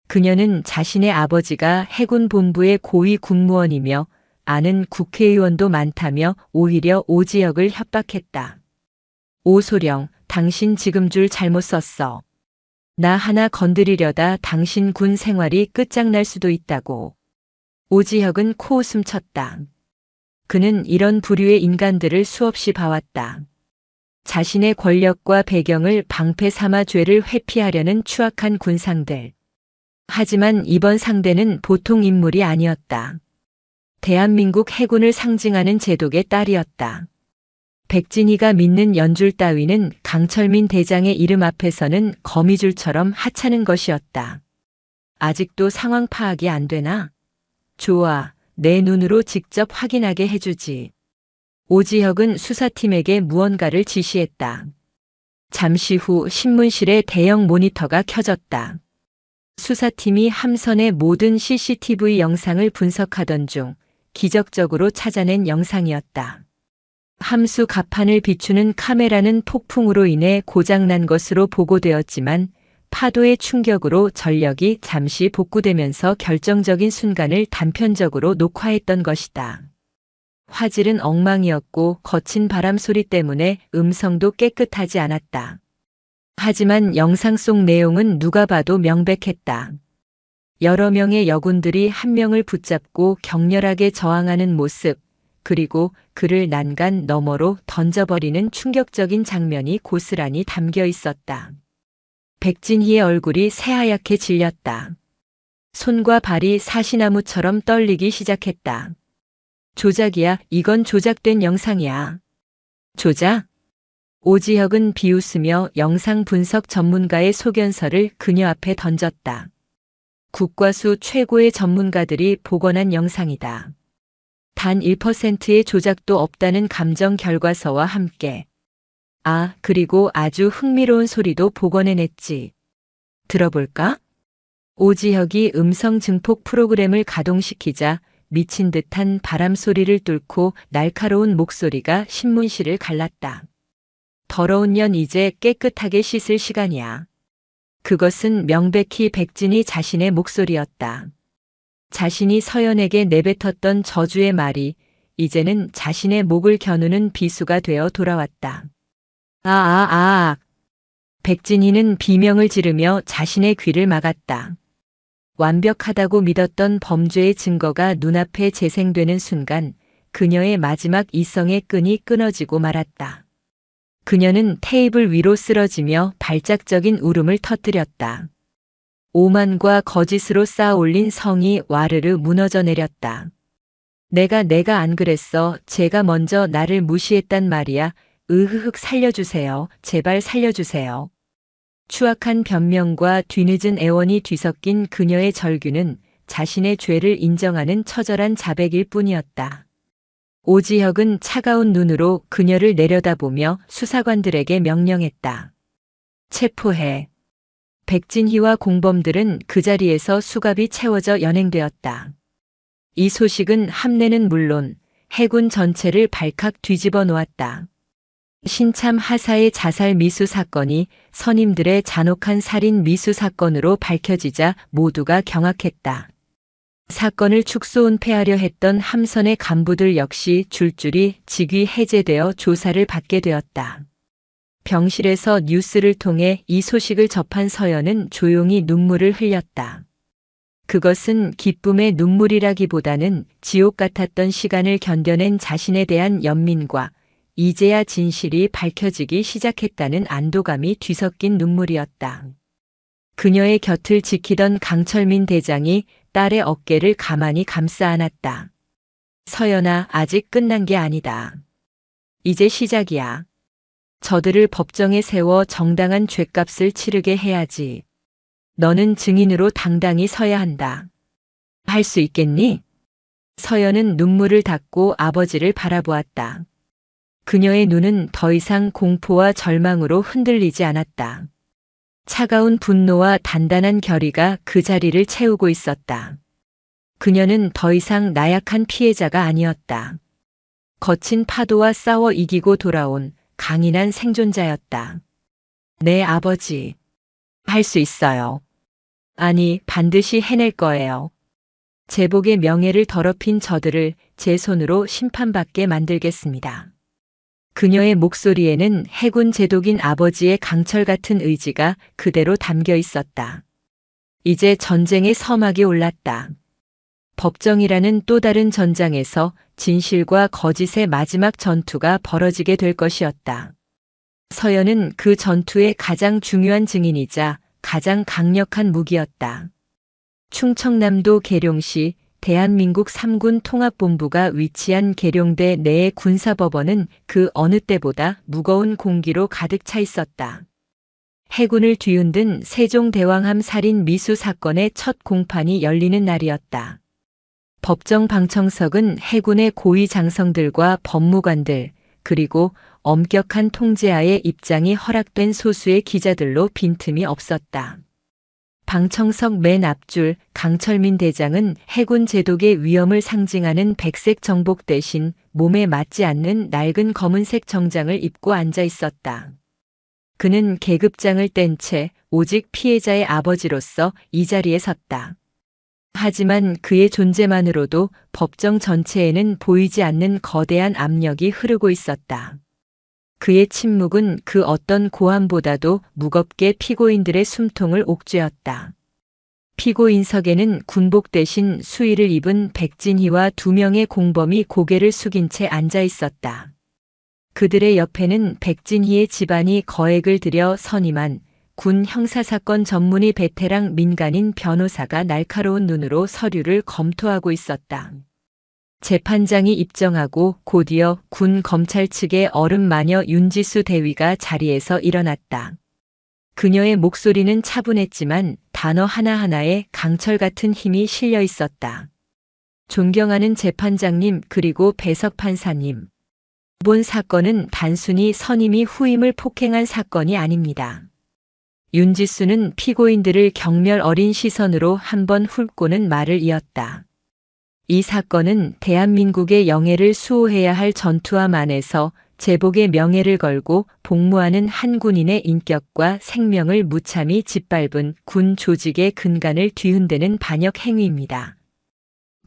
그녀는 자신의 아버지가 해군 본부의 고위 군무원이며 아는 국회의원도 많다며 오히려 오지혁을 협박했다. 오소령, 당신 지금 줄 잘못 썼어. 나 하나 건드리려다 당신 군 생활이 끝장날 수도 있다고. 오지혁은 코웃음 쳤다. 그는 이런 부류의 인간들을 수없이 봐왔다. 자신의 권력과 배경을 방패 삼아 죄를 회피하려는 추악한 군상들. 하지만 이번 상대는 보통 인물이 아니었다. 대한민국 해군을 상징하는 제독의 딸이었다. 백진희가 믿는 연줄 따위는 강철민 대장의 이름 앞에서는 거미줄처럼 하찮은 것이었다. 아직도 상황 파악이 안 되나? 좋아, 내 눈으로 직접 확인하게 해주지. 오지혁은 수사팀에게 무언가를 지시했다. 잠시 후 신문실의 대형 모니터가 켜졌다. 수사팀이 함선의 모든 CCTV 영상을 분석하던 중 기적적으로 찾아낸 영상이었다. 함수 갑판을 비추는 카메라는 폭풍으로 인해 고장난 것으로 보고되었지만 파도의 충격으로 전력이 잠시 복구되면서 결정적인 순간을 단편적으로 녹화했던 것이다. 화질은 엉망이었고 거친 바람 소리 때문에 음성도 깨끗하지 않았다. 하지만 영상 속 내용은 누가 봐도 명백했다. 여러 명의 여군들이 한 명을 붙잡고 격렬하게 저항하는 모습, 그리고 그를 난간 너머로 던져버리는 충격적인 장면이 고스란히 담겨 있었다. 백진희의 얼굴이 새하얗게 질렸다. 손과 발이 사시나무처럼 떨리기 시작했다. 조작이야, 이건 조작된 영상이야. 조작? 오지혁은 비웃으며 영상 분석 전문가의 소견서를 그녀 앞에 던졌다. 국과수 최고의 전문가들이 복원한 영상이다. 단 1%의 조작도 없다는 감정 결과서와 함께. 아, 그리고 아주 흥미로운 소리도 복원해냈지. 들어볼까? 오지혁이 음성 증폭 프로그램을 가동시키자 미친 듯한 바람 소리를 뚫고 날카로운 목소리가 신문실을 갈랐다. 더러운 년 이제 깨끗하게 씻을 시간이야. 그것은 명백히 백진이 자신의 목소리였다. 자신이 서연에게 내뱉었던 저주의 말이 이제는 자신의 목을 겨누는 비수가 되어 돌아왔다. 백진희는 비명을 지르며 자신의 귀를 막았다. 완벽하다고 믿었던 범죄의 증거가 눈앞에 재생되는 순간 그녀의 마지막 이성의 끈이 끊어지고 말았다. 그녀는 테이블 위로 쓰러지며 발작적인 울음을 터뜨렸다. 오만과 거짓으로 쌓아 올린 성이 와르르 무너져 내렸다. 내가 안 그랬어. 제가 먼저 나를 무시했단 말이야. 으흐흑 살려주세요. 제발 살려주세요. 추악한 변명과 뒤늦은 애원이 뒤섞인 그녀의 절규는 자신의 죄를 인정하는 처절한 자백일 뿐이었다. 오지혁은 차가운 눈으로 그녀를 내려다보며 수사관들에게 명령했다. 체포해. 백진희와 공범들은 그 자리에서 수갑이 채워져 연행되었다. 이 소식은 함내는 물론 해군 전체를 발칵 뒤집어 놓았다. 신참 하사의 자살 미수 사건이 선임들의 잔혹한 살인 미수 사건으로 밝혀지자 모두가 경악했다. 사건을 축소 은폐하려 했던 함선의 간부들 역시 줄줄이 직위 해제되어 조사를 받게 되었다. 병실에서 뉴스를 통해 이 소식을 접한 서연은 조용히 눈물을 흘렸다. 그것은 기쁨의 눈물이라기보다는 지옥 같았던 시간을 견뎌낸 자신에 대한 연민과 이제야 진실이 밝혀지기 시작했다는 안도감이 뒤섞인 눈물이었다. 그녀의 곁을 지키던 강철민 대장이 딸의 어깨를 가만히 감싸 안았다. 서연아, 아직 끝난 게 아니다. 이제 시작이야. 저들을 법정에 세워 정당한 죗값을 치르게 해야지. 너는 증인으로 당당히 서야 한다. 할 수 있겠니? 서연은 눈물을 닦고 아버지를 바라보았다. 그녀의 눈은 더 이상 공포와 절망으로 흔들리지 않았다. 차가운 분노와 단단한 결의가 그 자리를 채우고 있었다. 그녀는 더 이상 나약한 피해자가 아니었다. 거친 파도와 싸워 이기고 돌아온 강인한 생존자였다. 내 아버지. 할 수 있어요. 아니, 반드시 해낼 거예요. 제복의 명예를 더럽힌 저들을 제 손으로 심판받게 만들겠습니다. 그녀의 목소리에는 해군 제독인 아버지의 강철 같은 의지가 그대로 담겨 있었다. 이제 전쟁의 서막이 올랐다. 법정이라는 또 다른 전장에서 진실과 거짓의 마지막 전투가 벌어지게 될 것이었다. 서연은 그 전투의 가장 중요한 증인이자 가장 강력한 무기였다. 충청남도 계룡시 대한민국 3군 통합본부가 위치한 계룡대 내의 군사법원은 그 어느 때보다 무거운 공기로 가득 차 있었다. 해군을 뒤흔든 세종대왕함 살인 미수 사건의 첫 공판이 열리는 날이었다. 법정 방청석은 해군의 고위 장성들과 법무관들, 그리고 엄격한 통제하에 입장이 허락된 소수의 기자들로 빈틈이 없었다. 방청석 맨 앞줄 강철민 대장은 해군 제독의 위엄을 상징하는 백색 정복 대신 몸에 맞지 않는 낡은 검은색 정장을 입고 앉아 있었다. 그는 계급장을 뗀 채 오직 피해자의 아버지로서 이 자리에 섰다. 하지만 그의 존재만으로도 법정 전체에는 보이지 않는 거대한 압력이 흐르고 있었다. 그의 침묵은 그 어떤 고함보다도 무겁게 피고인들의 숨통을 옥죄었다. 피고인석에는 군복 대신 수의를 입은 백진희와 2명의 공범이 고개를 숙인 채 앉아 있었다. 그들의 옆에는 백진희의 집안이 거액을 들여 선임한 군 형사사건 전문의 베테랑 민간인 변호사가 날카로운 눈으로 서류를 검토하고 있었다. 재판장이 입정하고 곧이어 군 검찰 측의 얼음마녀 윤지수 대위가 자리에서 일어났다. 그녀의 목소리는 차분했지만 단어 하나하나에 강철 같은 힘이 실려 있었다. 존경하는 재판장님 그리고 배석 판사님. 이번 사건은 단순히 선임이 후임을 폭행한 사건이 아닙니다. 윤지수는 피고인들을 경멸 어린 시선으로 한번 훑고는 말을 이었다. 이 사건은 대한민국의 영예를 수호해야 할 전투함 안에서 제복의 명예를 걸고 복무하는 한 군인의 인격과 생명을 무참히 짓밟은 군 조직의 근간을 뒤흔드는 반역 행위입니다.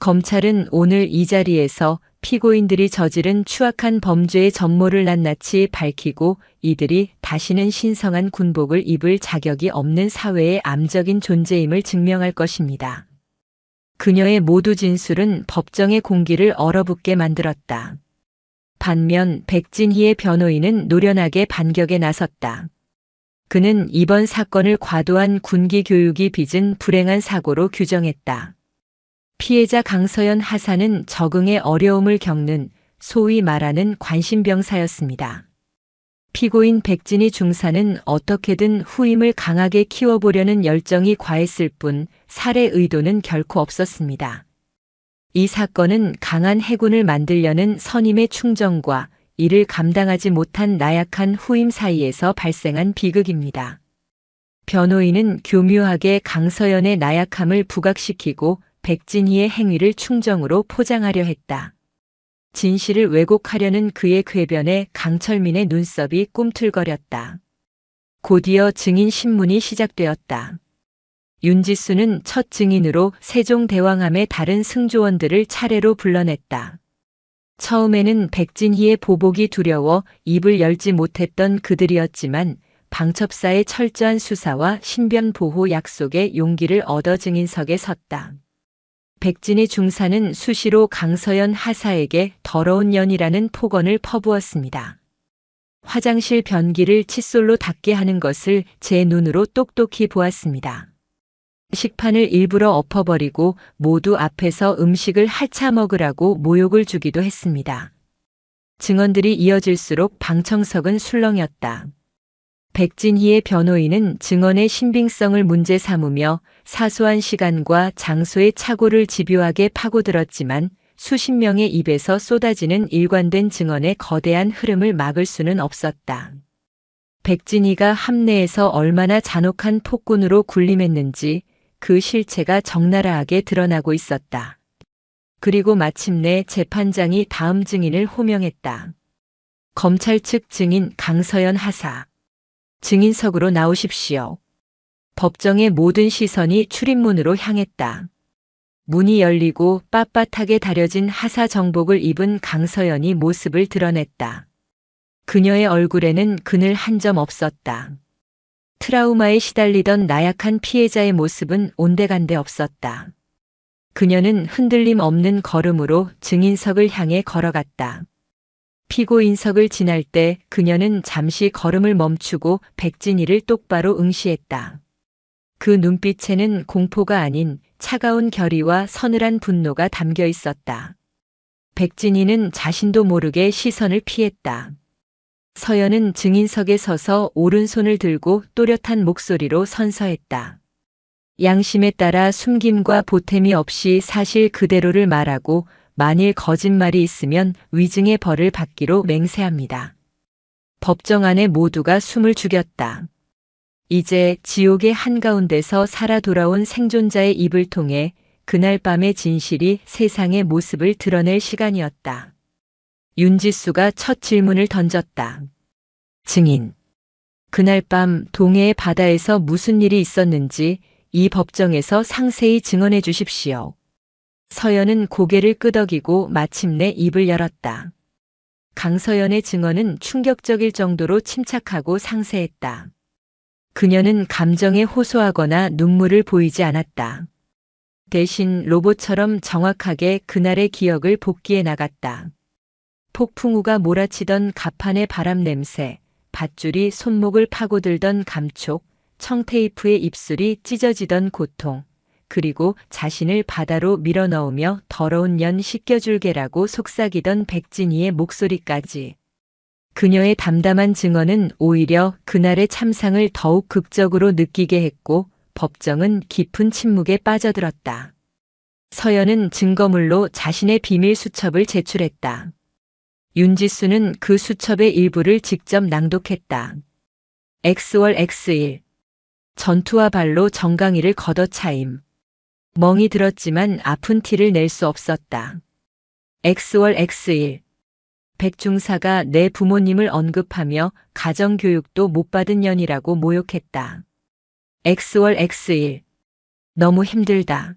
검찰은 오늘 이 자리에서 피고인들이 저지른 추악한 범죄의 전모를 낱낱이 밝히고 이들이 다시는 신성한 군복을 입을 자격이 없는 사회의 암적인 존재임을 증명할 것입니다. 그녀의 모두 진술은 법정의 공기를 얼어붙게 만들었다. 반면 백진희의 변호인은 노련하게 반격에 나섰다. 그는 이번 사건을 과도한 군기 교육이 빚은 불행한 사고로 규정했다. 피해자 강서연 하사는 적응에 어려움을 겪는 소위 말하는 관심병사였습니다. 피고인 백진희 중사는 어떻게든 후임을 강하게 키워보려는 열정이 과했을 뿐 살해 의도는 결코 없었습니다. 이 사건은 강한 해군을 만들려는 선임의 충정과 이를 감당하지 못한 나약한 후임 사이에서 발생한 비극입니다. 변호인은 교묘하게 강서연의 나약함을 부각시키고 백진희의 행위를 충정으로 포장하려 했다. 진실을 왜곡하려는 그의 궤변에 강철민의 눈썹이 꿈틀거렸다. 곧이어 증인 신문이 시작되었다. 윤지수는 첫 증인으로 세종대왕함의 다른 승조원들을 차례로 불러냈다. 처음에는 백진희의 보복이 두려워 입을 열지 못했던 그들이었지만 방첩사의 철저한 수사와 신변 보호 약속에 용기를 얻어 증인석에 섰다. 백진희 중사는 수시로 강서연 하사에게 더러운 년이라는 폭언을 퍼부었습니다. 화장실 변기를 칫솔로 닦게 하는 것을 제 눈으로 똑똑히 보았습니다. 식판을 일부러 엎어버리고 모두 앞에서 음식을 핥아 먹으라고 모욕을 주기도 했습니다. 증언들이 이어질수록 방청석은 술렁였다. 백진희의 변호인은 증언의 신빙성을 문제 삼으며 사소한 시간과 장소의 착오를 집요하게 파고들었지만 수십 명의 입에서 쏟아지는 일관된 증언의 거대한 흐름을 막을 수는 없었다. 백진희가 함내에서 얼마나 잔혹한 폭군으로 군림했는지 그 실체가 적나라하게 드러나고 있었다. 그리고 마침내 재판장이 다음 증인을 호명했다. 검찰 측 증인 강서연 하사. 증인석으로 나오십시오. 법정의 모든 시선이 출입문으로 향했다. 문이 열리고 빳빳하게 다려진 하사 정복을 입은 강서연이 모습을 드러냈다. 그녀의 얼굴에는 그늘 한 점 없었다. 트라우마에 시달리던 나약한 피해자의 모습은 온데간데 없었다. 그녀는 흔들림 없는 걸음으로 증인석을 향해 걸어갔다. 피고인석을 지날 때 그녀는 잠시 걸음을 멈추고 백진희를 똑바로 응시했다. 그 눈빛에는 공포가 아닌 차가운 결의와 서늘한 분노가 담겨 있었다. 백진희는 자신도 모르게 시선을 피했다. 서연은 증인석에 서서 오른손을 들고 또렷한 목소리로 선서했다. 양심에 따라 숨김과 보탬이 없이 사실 그대로를 말하고 만일 거짓말이 있으면 위증의 벌을 받기로 맹세합니다. 법정 안에 모두가 숨을 죽였다. 이제 지옥의 한가운데서 살아 돌아온 생존자의 입을 통해 그날 밤의 진실이 세상의 모습을 드러낼 시간이었다. 윤지수가 첫 질문을 던졌다. 증인. 그날 밤 동해의 바다에서 무슨 일이 있었는지 이 법정에서 상세히 증언해 주십시오. 서연은 고개를 끄덕이고 마침내 입을 열었다. 강서연의 증언은 충격적일 정도로 침착하고 상세했다. 그녀는 감정에 호소하거나 눈물을 보이지 않았다. 대신 로봇처럼 정확하게 그날의 기억을 복기해 나갔다. 폭풍우가 몰아치던 가판의 바람 냄새, 밧줄이 손목을 파고들던 감촉, 청테이프의 입술이 찢어지던 고통, 그리고 자신을 바다로 밀어넣으며 더러운 년 씻겨줄게라고 속삭이던 백진희의 목소리까지. 그녀의 담담한 증언은 오히려 그날의 참상을 더욱 극적으로 느끼게 했고 법정은 깊은 침묵에 빠져들었다. 서연은 증거물로 자신의 비밀 수첩을 제출했다. 윤지수는 그 수첩의 일부를 직접 낭독했다. X월 X1. 전투와 발로 정강이를 걷어차임. 멍이 들었지만 아픈 티를 낼 수 없었다. X월 X1. 백중사가 내 부모님을 언급하며 가정교육도 못 받은 년이라고 모욕했다. X월 X1. 너무 힘들다.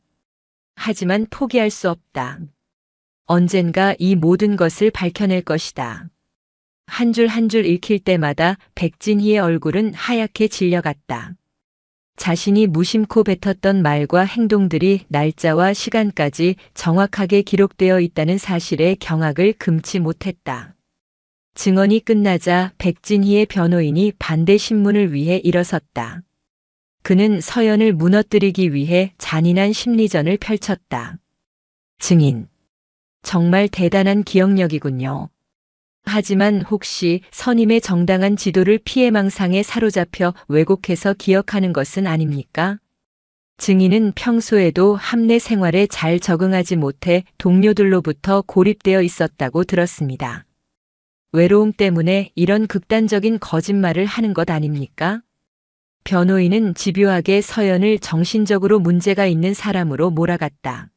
하지만 포기할 수 없다. 언젠가 이 모든 것을 밝혀낼 것이다. 한 줄 한 줄 읽힐 때마다 백진희의 얼굴은 하얗게 질려갔다. 자신이 무심코 뱉었던 말과 행동들이 날짜와 시간까지 정확하게 기록되어 있다는 사실에 경악을 금치 못했다. 증언이 끝나자 백진희의 변호인이 반대 신문을 위해 일어섰다. 그는 서연을 무너뜨리기 위해 잔인한 심리전을 펼쳤다. 증인. 정말 대단한 기억력이군요. 하지만 혹시 선임의 정당한 지도를 피해망상에 사로잡혀 왜곡해서 기억하는 것은 아닙니까? 증인은 평소에도 함내 생활에 잘 적응하지 못해 동료들로부터 고립되어 있었다고 들었습니다. 외로움 때문에 이런 극단적인 거짓말을 하는 것 아닙니까? 변호인은 집요하게 서연을 정신적으로 문제가 있는 사람으로 몰아갔다.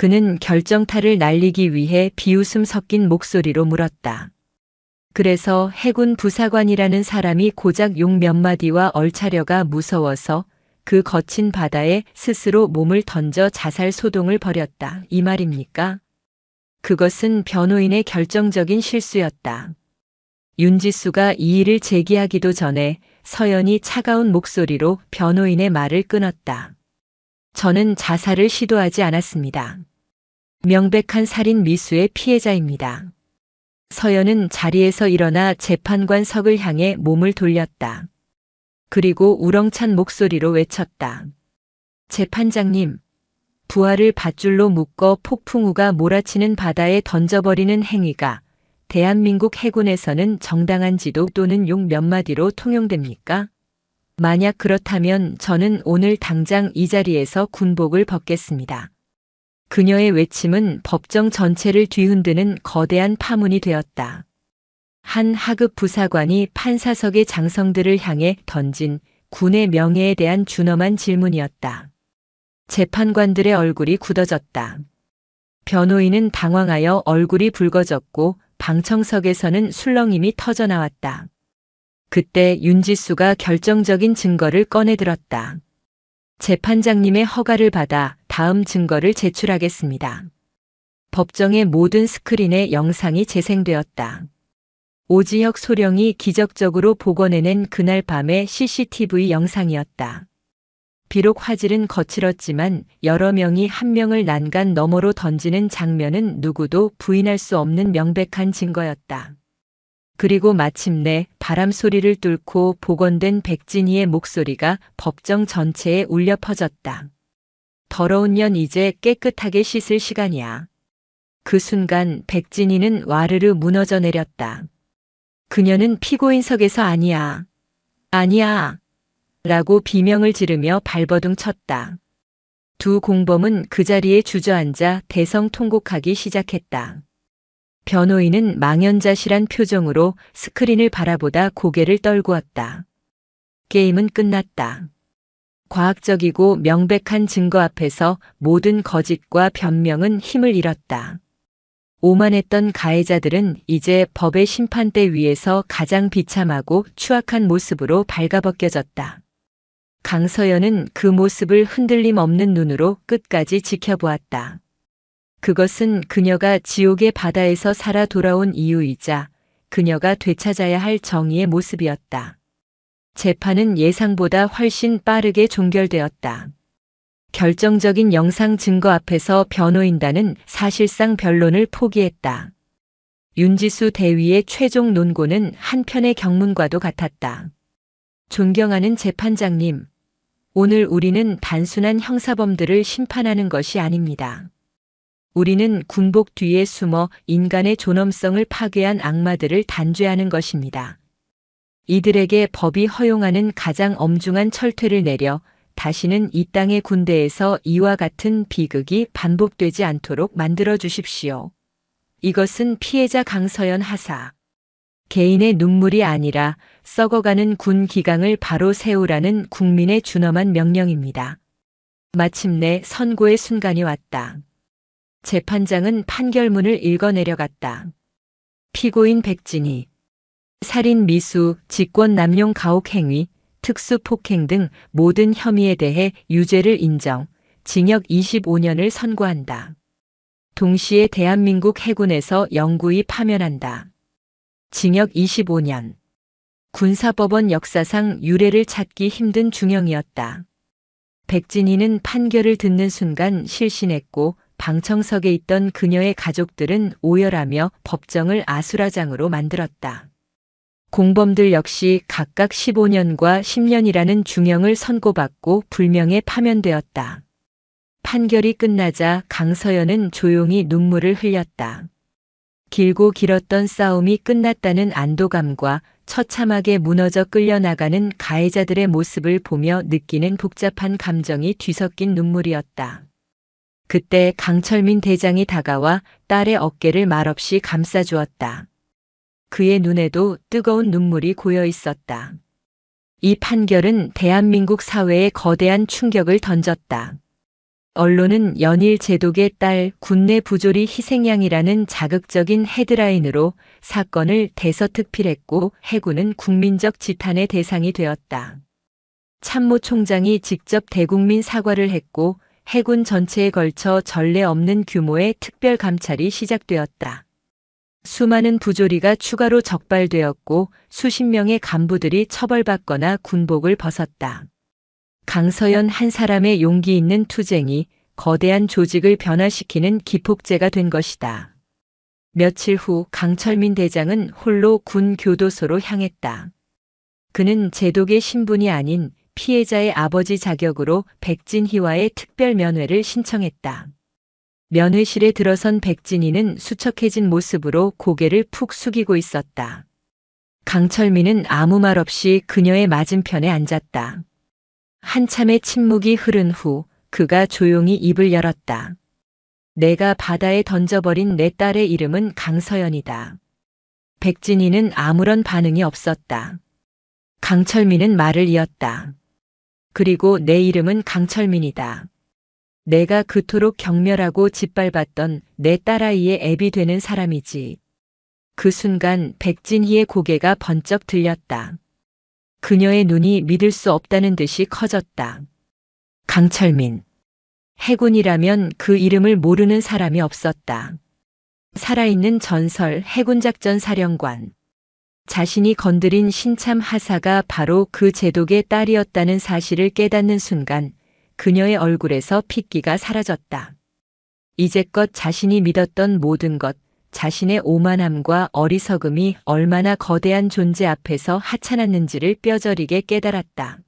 그는 결정타를 날리기 위해 비웃음 섞인 목소리로 물었다. 그래서 해군 부사관이라는 사람이 고작 욕 몇 마디와 얼차려가 무서워서 그 거친 바다에 스스로 몸을 던져 자살 소동을 벌였다. 이 말입니까? 그것은 변호인의 결정적인 실수였다. 윤지수가 이의를 제기하기도 전에 서연이 차가운 목소리로 변호인의 말을 끊었다. 저는 자살을 시도하지 않았습니다. 명백한 살인 미수의 피해자입니다. 서연은 자리에서 일어나 재판관석을 향해 몸을 돌렸다. 그리고 우렁찬 목소리로 외쳤다. 재판장님, 부하를 밧줄로 묶어 폭풍우가 몰아치는 바다에 던져버리는 행위가 대한민국 해군에서는 정당한 지도 또는 욕 몇 마디로 통용됩니까? 만약 그렇다면 저는 오늘 당장 이 자리에서 군복을 벗겠습니다. 그녀의 외침은 법정 전체를 뒤흔드는 거대한 파문이 되었다. 한 하급 부사관이 판사석의 장성들을 향해 던진 군의 명예에 대한 준엄한 질문이었다. 재판관들의 얼굴이 굳어졌다. 변호인은 당황하여 얼굴이 붉어졌고 방청석에서는 술렁임이 터져나왔다. 그때 윤지수가 결정적인 증거를 꺼내들었다. 재판장님의 허가를 받아 다음 증거를 제출하겠습니다. 법정의 모든 스크린에 영상이 재생되었다. 오지혁 소령이 기적적으로 복원해낸 그날 밤의 CCTV 영상이었다. 비록 화질은 거칠었지만 여러 명이 한 명을 난간 너머로 던지는 장면은 누구도 부인할 수 없는 명백한 증거였다. 그리고 마침내 바람 소리를 뚫고 복원된 백진희의 목소리가 법정 전체에 울려 퍼졌다. 더러운 년 이제 깨끗하게 씻을 시간이야. 그 순간 백진희는 와르르 무너져 내렸다. 그녀는 피고인석에서 아니야. 아니야. 라고 비명을 지르며 발버둥 쳤다. 두 공범은 그 자리에 주저앉아 대성통곡하기 시작했다. 변호인은 망연자실한 표정으로 스크린을 바라보다 고개를 떨구었다. 게임은 끝났다. 과학적이고 명백한 증거 앞에서 모든 거짓과 변명은 힘을 잃었다. 오만했던 가해자들은 이제 법의 심판대 위에서 가장 비참하고 추악한 모습으로 발가벗겨졌다. 강서연은 그 모습을 흔들림 없는 눈으로 끝까지 지켜보았다. 그것은 그녀가 지옥의 바다에서 살아 돌아온 이유이자 그녀가 되찾아야 할 정의의 모습이었다. 재판은 예상보다 훨씬 빠르게 종결되었다. 결정적인 영상 증거 앞에서 변호인단은 사실상 변론을 포기했다. 윤지수 대위의 최종 논고는 한편의 경문과도 같았다. 존경하는 재판장님, 오늘 우리는 단순한 형사범들을 심판하는 것이 아닙니다. 우리는 군복 뒤에 숨어 인간의 존엄성을 파괴한 악마들을 단죄하는 것입니다. 이들에게 법이 허용하는 가장 엄중한 철퇴를 내려 다시는 이 땅의 군대에서 이와 같은 비극이 반복되지 않도록 만들어 주십시오. 이것은 피해자 강서연 하사 개인의 눈물이 아니라 썩어가는 군 기강을 바로 세우라는 국민의 준엄한 명령입니다. 마침내 선고의 순간이 왔다. 재판장은 판결문을 읽어내려갔다. 피고인 백진희, 살인 미수, 직권 남용 가혹 행위, 특수폭행 등 모든 혐의에 대해 유죄를 인정, 징역 25년을 선고한다. 동시에 대한민국 해군에서 영구히 파면한다. 징역 25년. 군사법원 역사상 유례를 찾기 힘든 중형이었다. 백진희는 판결을 듣는 순간 실신했고 방청석에 있던 그녀의 가족들은 오열하며 법정을 아수라장으로 만들었다. 공범들 역시 각각 15년과 10년이라는 중형을 선고받고 불명예 파면되었다. 판결이 끝나자 강서연은 조용히 눈물을 흘렸다. 길고 길었던 싸움이 끝났다는 안도감과 처참하게 무너져 끌려나가는 가해자들의 모습을 보며 느끼는 복잡한 감정이 뒤섞인 눈물이었다. 그때 강철민 대장이 다가와 딸의 어깨를 말없이 감싸주었다. 그의 눈에도 뜨거운 눈물이 고여 있었다. 이 판결은 대한민국 사회에 거대한 충격을 던졌다. 언론은 연일 제독의 딸 군내 부조리 희생양이라는 자극적인 헤드라인으로 사건을 대서특필했고 해군은 국민적 지탄의 대상이 되었다. 참모총장이 직접 대국민 사과를 했고 해군 전체에 걸쳐 전례 없는 규모의 특별 감찰이 시작되었다. 수많은 부조리가 추가로 적발되었고 수십 명의 간부들이 처벌받거나 군복을 벗었다. 강서연 한 사람의 용기 있는 투쟁이 거대한 조직을 변화시키는 기폭제가 된 것이다. 며칠 후 강철민 대장은 홀로 군 교도소로 향했다. 그는 제독의 신분이 아닌 피해자의 아버지 자격으로 백진희와의 특별 면회를 신청했다. 면회실에 들어선 백진희는 수척해진 모습으로 고개를 푹 숙이고 있었다. 강철민은 아무 말 없이 그녀의 맞은편에 앉았다. 한참의 침묵이 흐른 후 그가 조용히 입을 열었다. 내가 바다에 던져버린 내 딸의 이름은 강서연이다. 백진희는 아무런 반응이 없었다. 강철민은 말을 이었다. 그리고 내 이름은 강철민이다. 내가 그토록 경멸하고 짓밟았던 내 딸아이의 애비 되는 사람이지. 그 순간 백진희의 고개가 번쩍 들렸다. 그녀의 눈이 믿을 수 없다는 듯이 커졌다. 강철민. 해군이라면 그 이름을 모르는 사람이 없었다. 살아있는 전설 해군작전 사령관. 자신이 건드린 신참 하사가 바로 그 제독의 딸이었다는 사실을 깨닫는 순간 그녀의 얼굴에서 핏기가 사라졌다. 이제껏 자신이 믿었던 모든 것, 자신의 오만함과 어리석음이 얼마나 거대한 존재 앞에서 하찮았는지를 뼈저리게 깨달았다.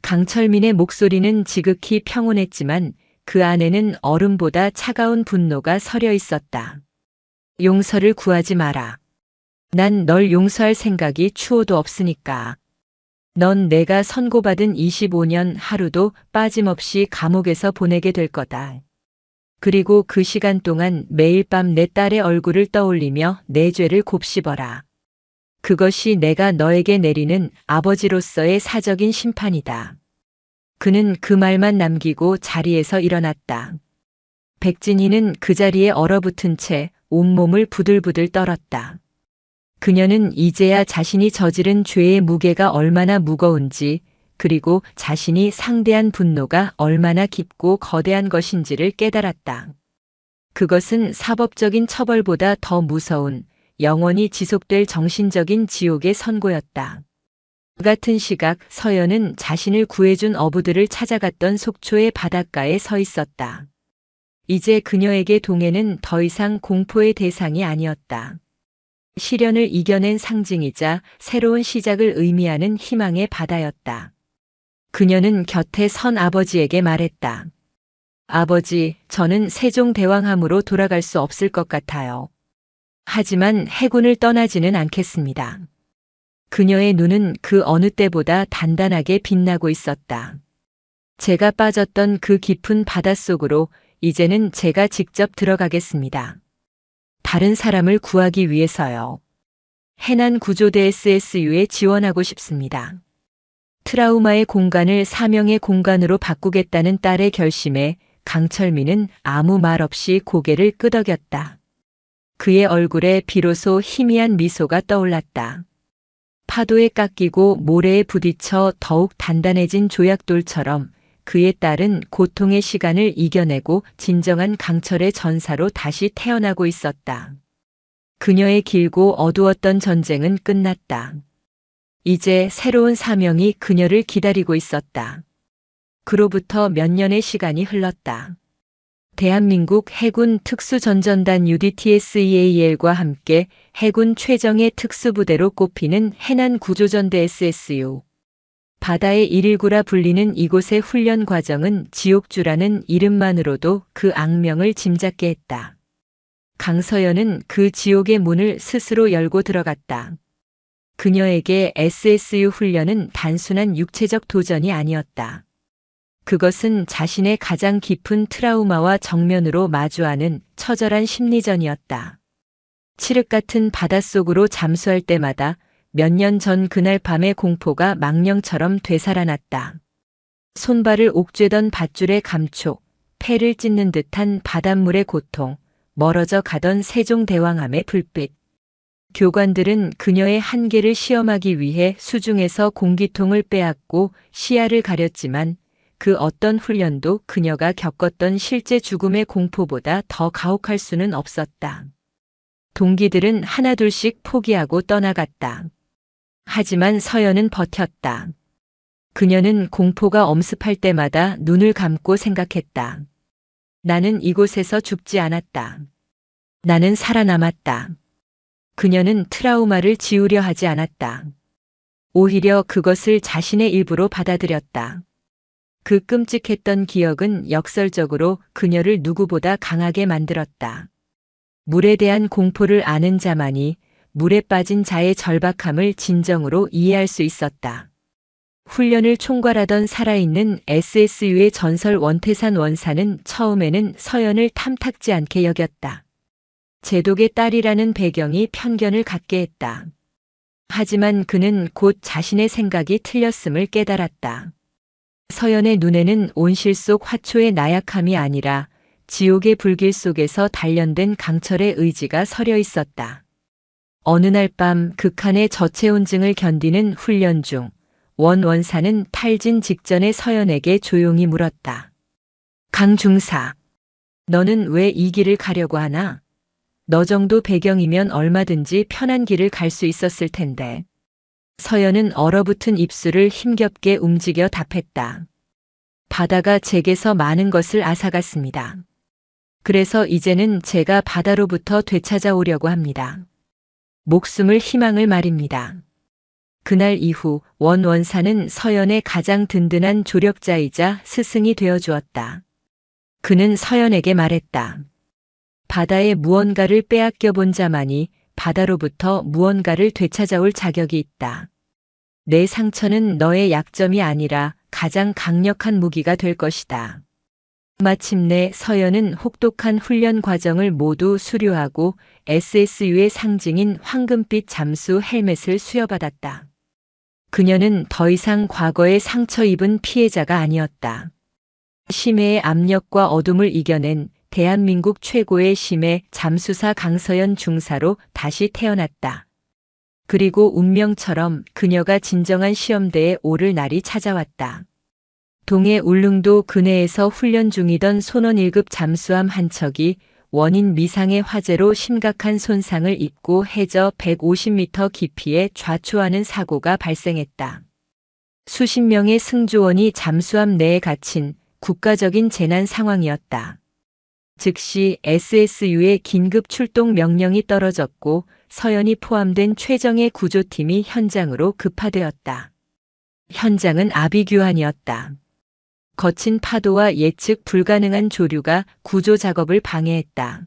강철민의 목소리는 지극히 평온했지만 그 안에는 얼음보다 차가운 분노가 서려 있었다. 용서를 구하지 마라. 난 널 용서할 생각이 추호도 없으니까. 넌 내가 선고받은 25년 하루도 빠짐없이 감옥에서 보내게 될 거다. 그리고 그 시간 동안 매일 밤 내 딸의 얼굴을 떠올리며 내 죄를 곱씹어라. 그것이 내가 너에게 내리는 아버지로서의 사적인 심판이다. 그는 그 말만 남기고 자리에서 일어났다. 백진희는 그 자리에 얼어붙은 채 온몸을 부들부들 떨었다. 그녀는 이제야 자신이 저지른 죄의 무게가 얼마나 무거운지, 그리고 자신이 상대한 분노가 얼마나 깊고 거대한 것인지를 깨달았다. 그것은 사법적인 처벌보다 더 무서운, 영원히 지속될 정신적인 지옥의 선고였다. 그 같은 시각 서연은 자신을 구해준 어부들을 찾아갔던 속초의 바닷가에 서 있었다. 이제 그녀에게 동해는 더 이상 공포의 대상이 아니었다. 시련을 이겨낸 상징이자 새로운 시작을 의미하는 희망의 바다였다. 그녀는 곁에 선 아버지에게 말했다. 아버지, 저는 세종대왕함으로 돌아갈 수 없을 것 같아요. 하지만 해군을 떠나지는 않겠습니다. 그녀의 눈은 그 어느 때보다 단단하게 빛나고 있었다. 제가 빠졌던 그 깊은 바닷속으로 이제는 제가 직접 들어가겠습니다. 다른 사람을 구하기 위해서요. 해난구조대 SSU에 지원하고 싶습니다. 트라우마의 공간을 사명의 공간으로 바꾸겠다는 딸의 결심에 강철민은 아무 말 없이 고개를 끄덕였다. 그의 얼굴에 비로소 희미한 미소가 떠올랐다. 파도에 깎이고 모래에 부딪혀 더욱 단단해진 조약돌처럼 그의 딸은 고통의 시간을 이겨내고 진정한 강철의 전사로 다시 태어나고 있었다. 그녀의 길고 어두웠던 전쟁은 끝났다. 이제 새로운 사명이 그녀를 기다리고 있었다. 그로부터 몇 년의 시간이 흘렀다. 대한민국 해군 특수전전단 UDTSEAL과 함께 해군 최정예 특수부대로 꼽히는 해난구조전대 SSU. 바다의 119라 불리는 이곳의 훈련 과정은 지옥주라는 이름만으로도 그 악명을 짐작게 했다. 강서연은 그 지옥의 문을 스스로 열고 들어갔다. 그녀에게 SSU 훈련은 단순한 육체적 도전이 아니었다. 그것은 자신의 가장 깊은 트라우마와 정면으로 마주하는 처절한 심리전이었다. 칠흑 같은 바닷속으로 잠수할 때마다 몇 년 전 그날 밤의 공포가 망령처럼 되살아났다. 손발을 옥죄던 밧줄의 감촉, 폐를 찢는 듯한 바닷물의 고통, 멀어져 가던 세종대왕암의 불빛. 교관들은 그녀의 한계를 시험하기 위해 수중에서 공기통을 빼앗고 시야를 가렸지만 그 어떤 훈련도 그녀가 겪었던 실제 죽음의 공포보다 더 가혹할 수는 없었다. 동기들은 하나둘씩 포기하고 떠나갔다. 하지만 서연은 버텼다. 그녀는 공포가 엄습할 때마다 눈을 감고 생각했다. 나는 이곳에서 죽지 않았다. 나는 살아남았다. 그녀는 트라우마를 지우려 하지 않았다. 오히려 그것을 자신의 일부로 받아들였다. 그 끔찍했던 기억은 역설적으로 그녀를 누구보다 강하게 만들었다. 물에 대한 공포를 아는 자만이 물에 빠진 자의 절박함을 진정으로 이해할 수 있었다. 훈련을 총괄하던 살아있는 SSU의 전설 원태산 원사는 처음에는 서연을 탐탁지 않게 여겼다. 제독의 딸이라는 배경이 편견을 갖게 했다. 하지만 그는 곧 자신의 생각이 틀렸음을 깨달았다. 서연의 눈에는 온실 속 화초의 나약함이 아니라 지옥의 불길 속에서 단련된 강철의 의지가 서려 있었다. 어느 날 밤 극한의 저체온증을 견디는 훈련 중 원 원사는 탈진 직전에 서연에게 조용히 물었다. 강 중사, 너는 왜 이 길을 가려고 하나? 너 정도 배경이면 얼마든지 편한 길을 갈 수 있었을 텐데. 서연은 얼어붙은 입술을 힘겹게 움직여 답했다. 바다가 제게서 많은 것을 앗아갔습니다. 그래서 이제는 제가 바다로부터 되찾아오려고 합니다. 목숨을 희망을 말입니다. 그날 이후 원 원사는 서연의 가장 든든한 조력자이자 스승이 되어 주었다. 그는 서연에게 말했다. 바다의 무언가를 빼앗겨 본 자만이 바다로부터 무언가를 되찾아올 자격이 있다. 내 상처는 너의 약점이 아니라 가장 강력한 무기가 될 것이다. 마침내 서연은 혹독한 훈련 과정을 모두 수료하고 SSU의 상징인 황금빛 잠수 헬멧을 수여받았다. 그녀는 더 이상 과거에 상처 입은 피해자가 아니었다. 심해의 압력과 어둠을 이겨낸 대한민국 최고의 심해 잠수사 강서연 중사로 다시 태어났다. 그리고 운명처럼 그녀가 진정한 시험대에 오를 날이 찾아왔다. 동해 울릉도 근해에서 훈련 중이던 손원 1급 잠수함 한 척이 원인 미상의 화재로 심각한 손상을 입고 해저 150m 깊이에 좌초하는 사고가 발생했다. 수십 명의 승조원이 잠수함 내에 갇힌 국가적인 재난 상황이었다. 즉시 SSU의 긴급 출동 명령이 떨어졌고 서연이 포함된 최정예 구조팀이 현장으로 급파되었다. 현장은 아비규환이었다. 거친 파도와 예측 불가능한 조류가 구조 작업을 방해했다.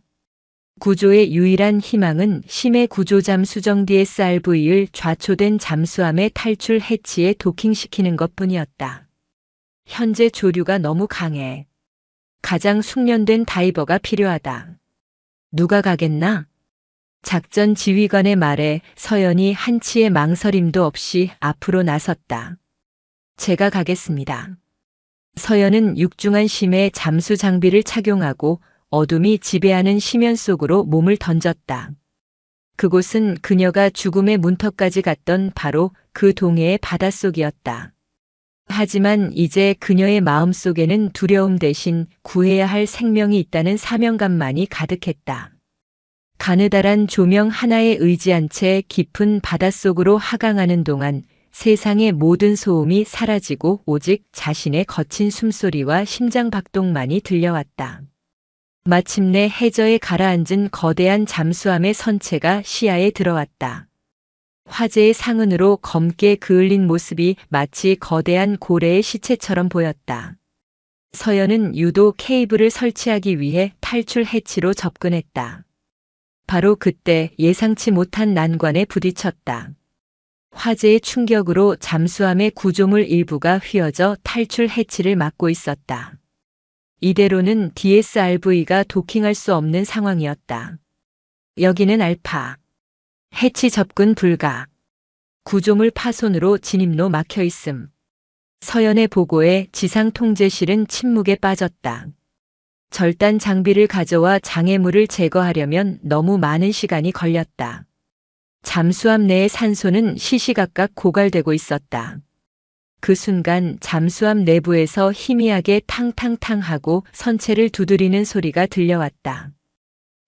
구조의 유일한 희망은 심해 구조잠 수정 DSRV를 좌초된 잠수함의 탈출 해치에 도킹시키는 것뿐이었다. 현재 조류가 너무 강해. 가장 숙련된 다이버가 필요하다. 누가 가겠나? 작전 지휘관의 말에 서연이 한치의 망설임도 없이 앞으로 나섰다. 제가 가겠습니다. 서연은 육중한 심해 잠수 장비를 착용하고 어둠이 지배하는 심연 속으로 몸을 던졌다. 그곳은 그녀가 죽음의 문턱까지 갔던 바로 그 동해의 바닷속이었다. 하지만 이제 그녀의 마음속에는 두려움 대신 구해야 할 생명이 있다는 사명감만이 가득했다. 가느다란 조명 하나에 의지한 채 깊은 바닷속으로 하강하는 동안 세상의 모든 소음이 사라지고 오직 자신의 거친 숨소리와 심장박동만이 들려왔다. 마침내 해저에 가라앉은 거대한 잠수함의 선체가 시야에 들어왔다. 화재의 상흔으로 검게 그을린 모습이 마치 거대한 고래의 시체처럼 보였다. 서연은 유도 케이블을 설치하기 위해 탈출 해치로 접근했다. 바로 그때 예상치 못한 난관에 부딪혔다. 화재의 충격으로 잠수함의 구조물 일부가 휘어져 탈출 해치를 막고 있었다. 이대로는 DSRV가 도킹할 수 없는 상황이었다. 여기는 알파. 해치 접근 불가. 구조물 파손으로 진입로 막혀 있음. 서연의 보고에 지상 통제실은 침묵에 빠졌다. 절단 장비를 가져와 장애물을 제거하려면 너무 많은 시간이 걸렸다. 잠수함 내의 산소는 시시각각 고갈되고 있었다. 그 순간 잠수함 내부에서 희미하게 탕탕탕 하고 선체를 두드리는 소리가 들려왔다.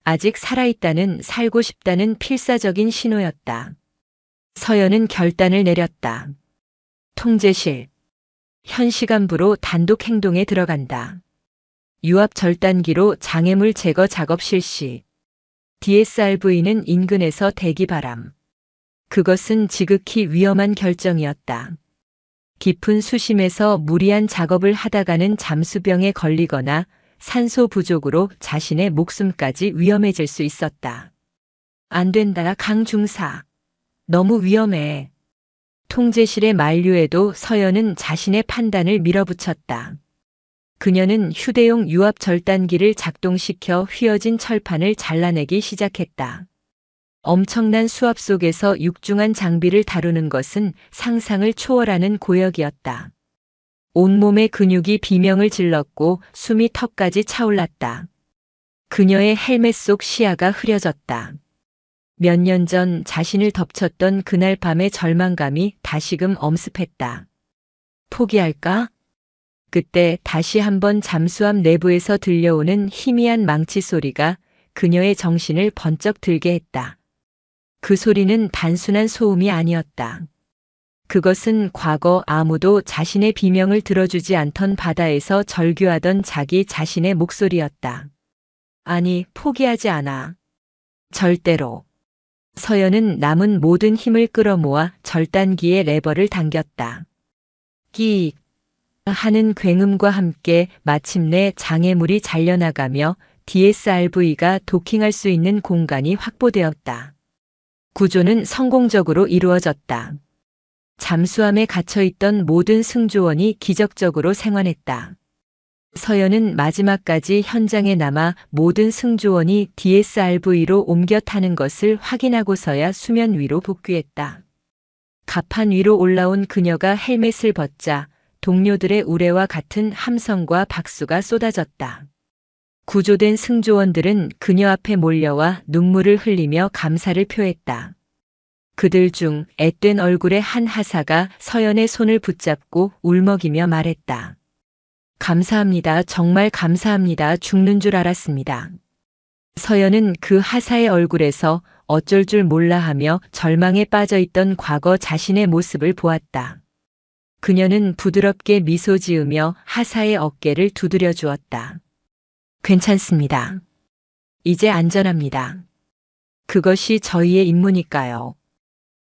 아직 살아있다는, 살고 싶다는 필사적인 신호였다. 서연은 결단을 내렸다. 통제실. 현 시간부로 단독 행동에 들어간다. 유압 절단기로 장애물 제거 작업 실시. DSRV는 인근에서 대기 바람. 그것은 지극히 위험한 결정이었다. 깊은 수심에서 무리한 작업을 하다가는 잠수병에 걸리거나 산소 부족으로 자신의 목숨까지 위험해질 수 있었다. 안 된다, 강 중사. 너무 위험해. 통제실의 만류에도 서연은 자신의 판단을 밀어붙였다. 그녀는 휴대용 유압 절단기를 작동시켜 휘어진 철판을 잘라내기 시작했다. 엄청난 수압 속에서 육중한 장비를 다루는 것은 상상을 초월하는 고역이었다. 온몸의 근육이 비명을 질렀고 숨이 턱까지 차올랐다. 그녀의 헬멧 속 시야가 흐려졌다. 몇 년 전 자신을 덮쳤던 그날 밤의 절망감이 다시금 엄습했다. 포기할까? 그때 다시 한번 잠수함 내부에서 들려오는 희미한 망치 소리가 그녀의 정신을 번쩍 들게 했다. 그 소리는 단순한 소음이 아니었다. 그것은 과거 아무도 자신의 비명을 들어주지 않던 바다에서 절규하던 자기 자신의 목소리였다. 아니, 포기하지 않아. 절대로. 서연은 남은 모든 힘을 끌어모아 절단기의 레버를 당겼다. 끼익 하는 굉음과 함께 마침내 장애물이 잘려나가며 DSRV가 도킹할 수 있는 공간이 확보되었다. 구조는 성공적으로 이루어졌다. 잠수함에 갇혀있던 모든 승조원이 기적적으로 생還했다. 서연은 마지막까지 현장에 남아 모든 승조원이 DSRV로 옮겨 타는 것을 확인하고서야 수면 위로 복귀했다. 갑판 위로 올라온 그녀가 헬멧을 벗자 동료들의 우레와 같은 함성과 박수가 쏟아졌다. 구조된 승조원들은 그녀 앞에 몰려와 눈물을 흘리며 감사를 표했다. 그들 중 앳된 얼굴의 한 하사가 서연의 손을 붙잡고 울먹이며 말했다. 감사합니다. 정말 감사합니다. 죽는 줄 알았습니다. 서연은 그 하사의 얼굴에서 어쩔 줄 몰라 하며 절망에 빠져있던 과거 자신의 모습을 보았다. 그녀는 부드럽게 미소 지으며 하사의 어깨를 두드려 주었다. 괜찮습니다. 이제 안전합니다. 그것이 저희의 임무니까요.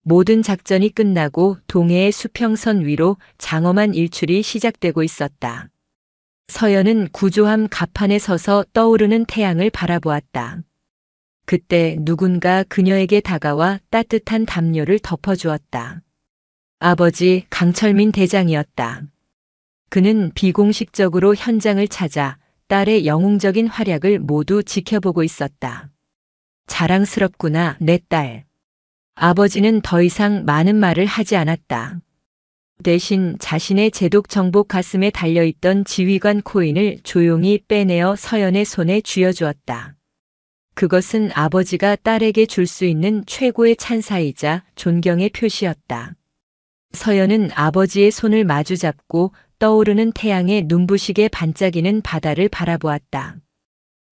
모든 작전이 끝나고 동해의 수평선 위로 장엄한 일출이 시작되고 있었다. 서연은 구조함 갑판에 서서 떠오르는 태양을 바라보았다. 그때 누군가 그녀에게 다가와 따뜻한 담요를 덮어주었다. 아버지 강철민 대장이었다. 그는 비공식적으로 현장을 찾아 딸의 영웅적인 활약을 모두 지켜보고 있었다. 자랑스럽구나, 내 딸. 아버지는 더 이상 많은 말을 하지 않았다. 대신 자신의 제독 정복 가슴에 달려있던 지휘관 코인을 조용히 빼내어 서연의 손에 쥐어주었다. 그것은 아버지가 딸에게 줄 수 있는 최고의 찬사이자 존경의 표시였다. 서연은 아버지의 손을 마주잡고 떠오르는 태양의 눈부시게 반짝이는 바다를 바라보았다.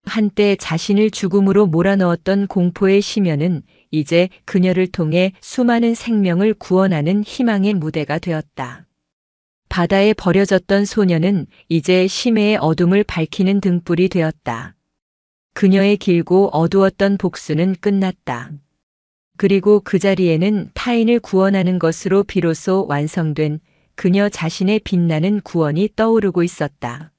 한때 자신을 죽음으로 몰아넣었던 공포의 심연은 이제 그녀를 통해 수많은 생명을 구원하는 희망의 무대가 되었다. 바다에 버려졌던 소녀는 이제 심해의 어둠을 밝히는 등불이 되었다. 그녀의 길고 어두웠던 복수는 끝났다. 그리고 그 자리에는 타인을 구원하는 것으로 비로소 완성된 그녀 자신의 빛나는 구원이 떠오르고 있었다.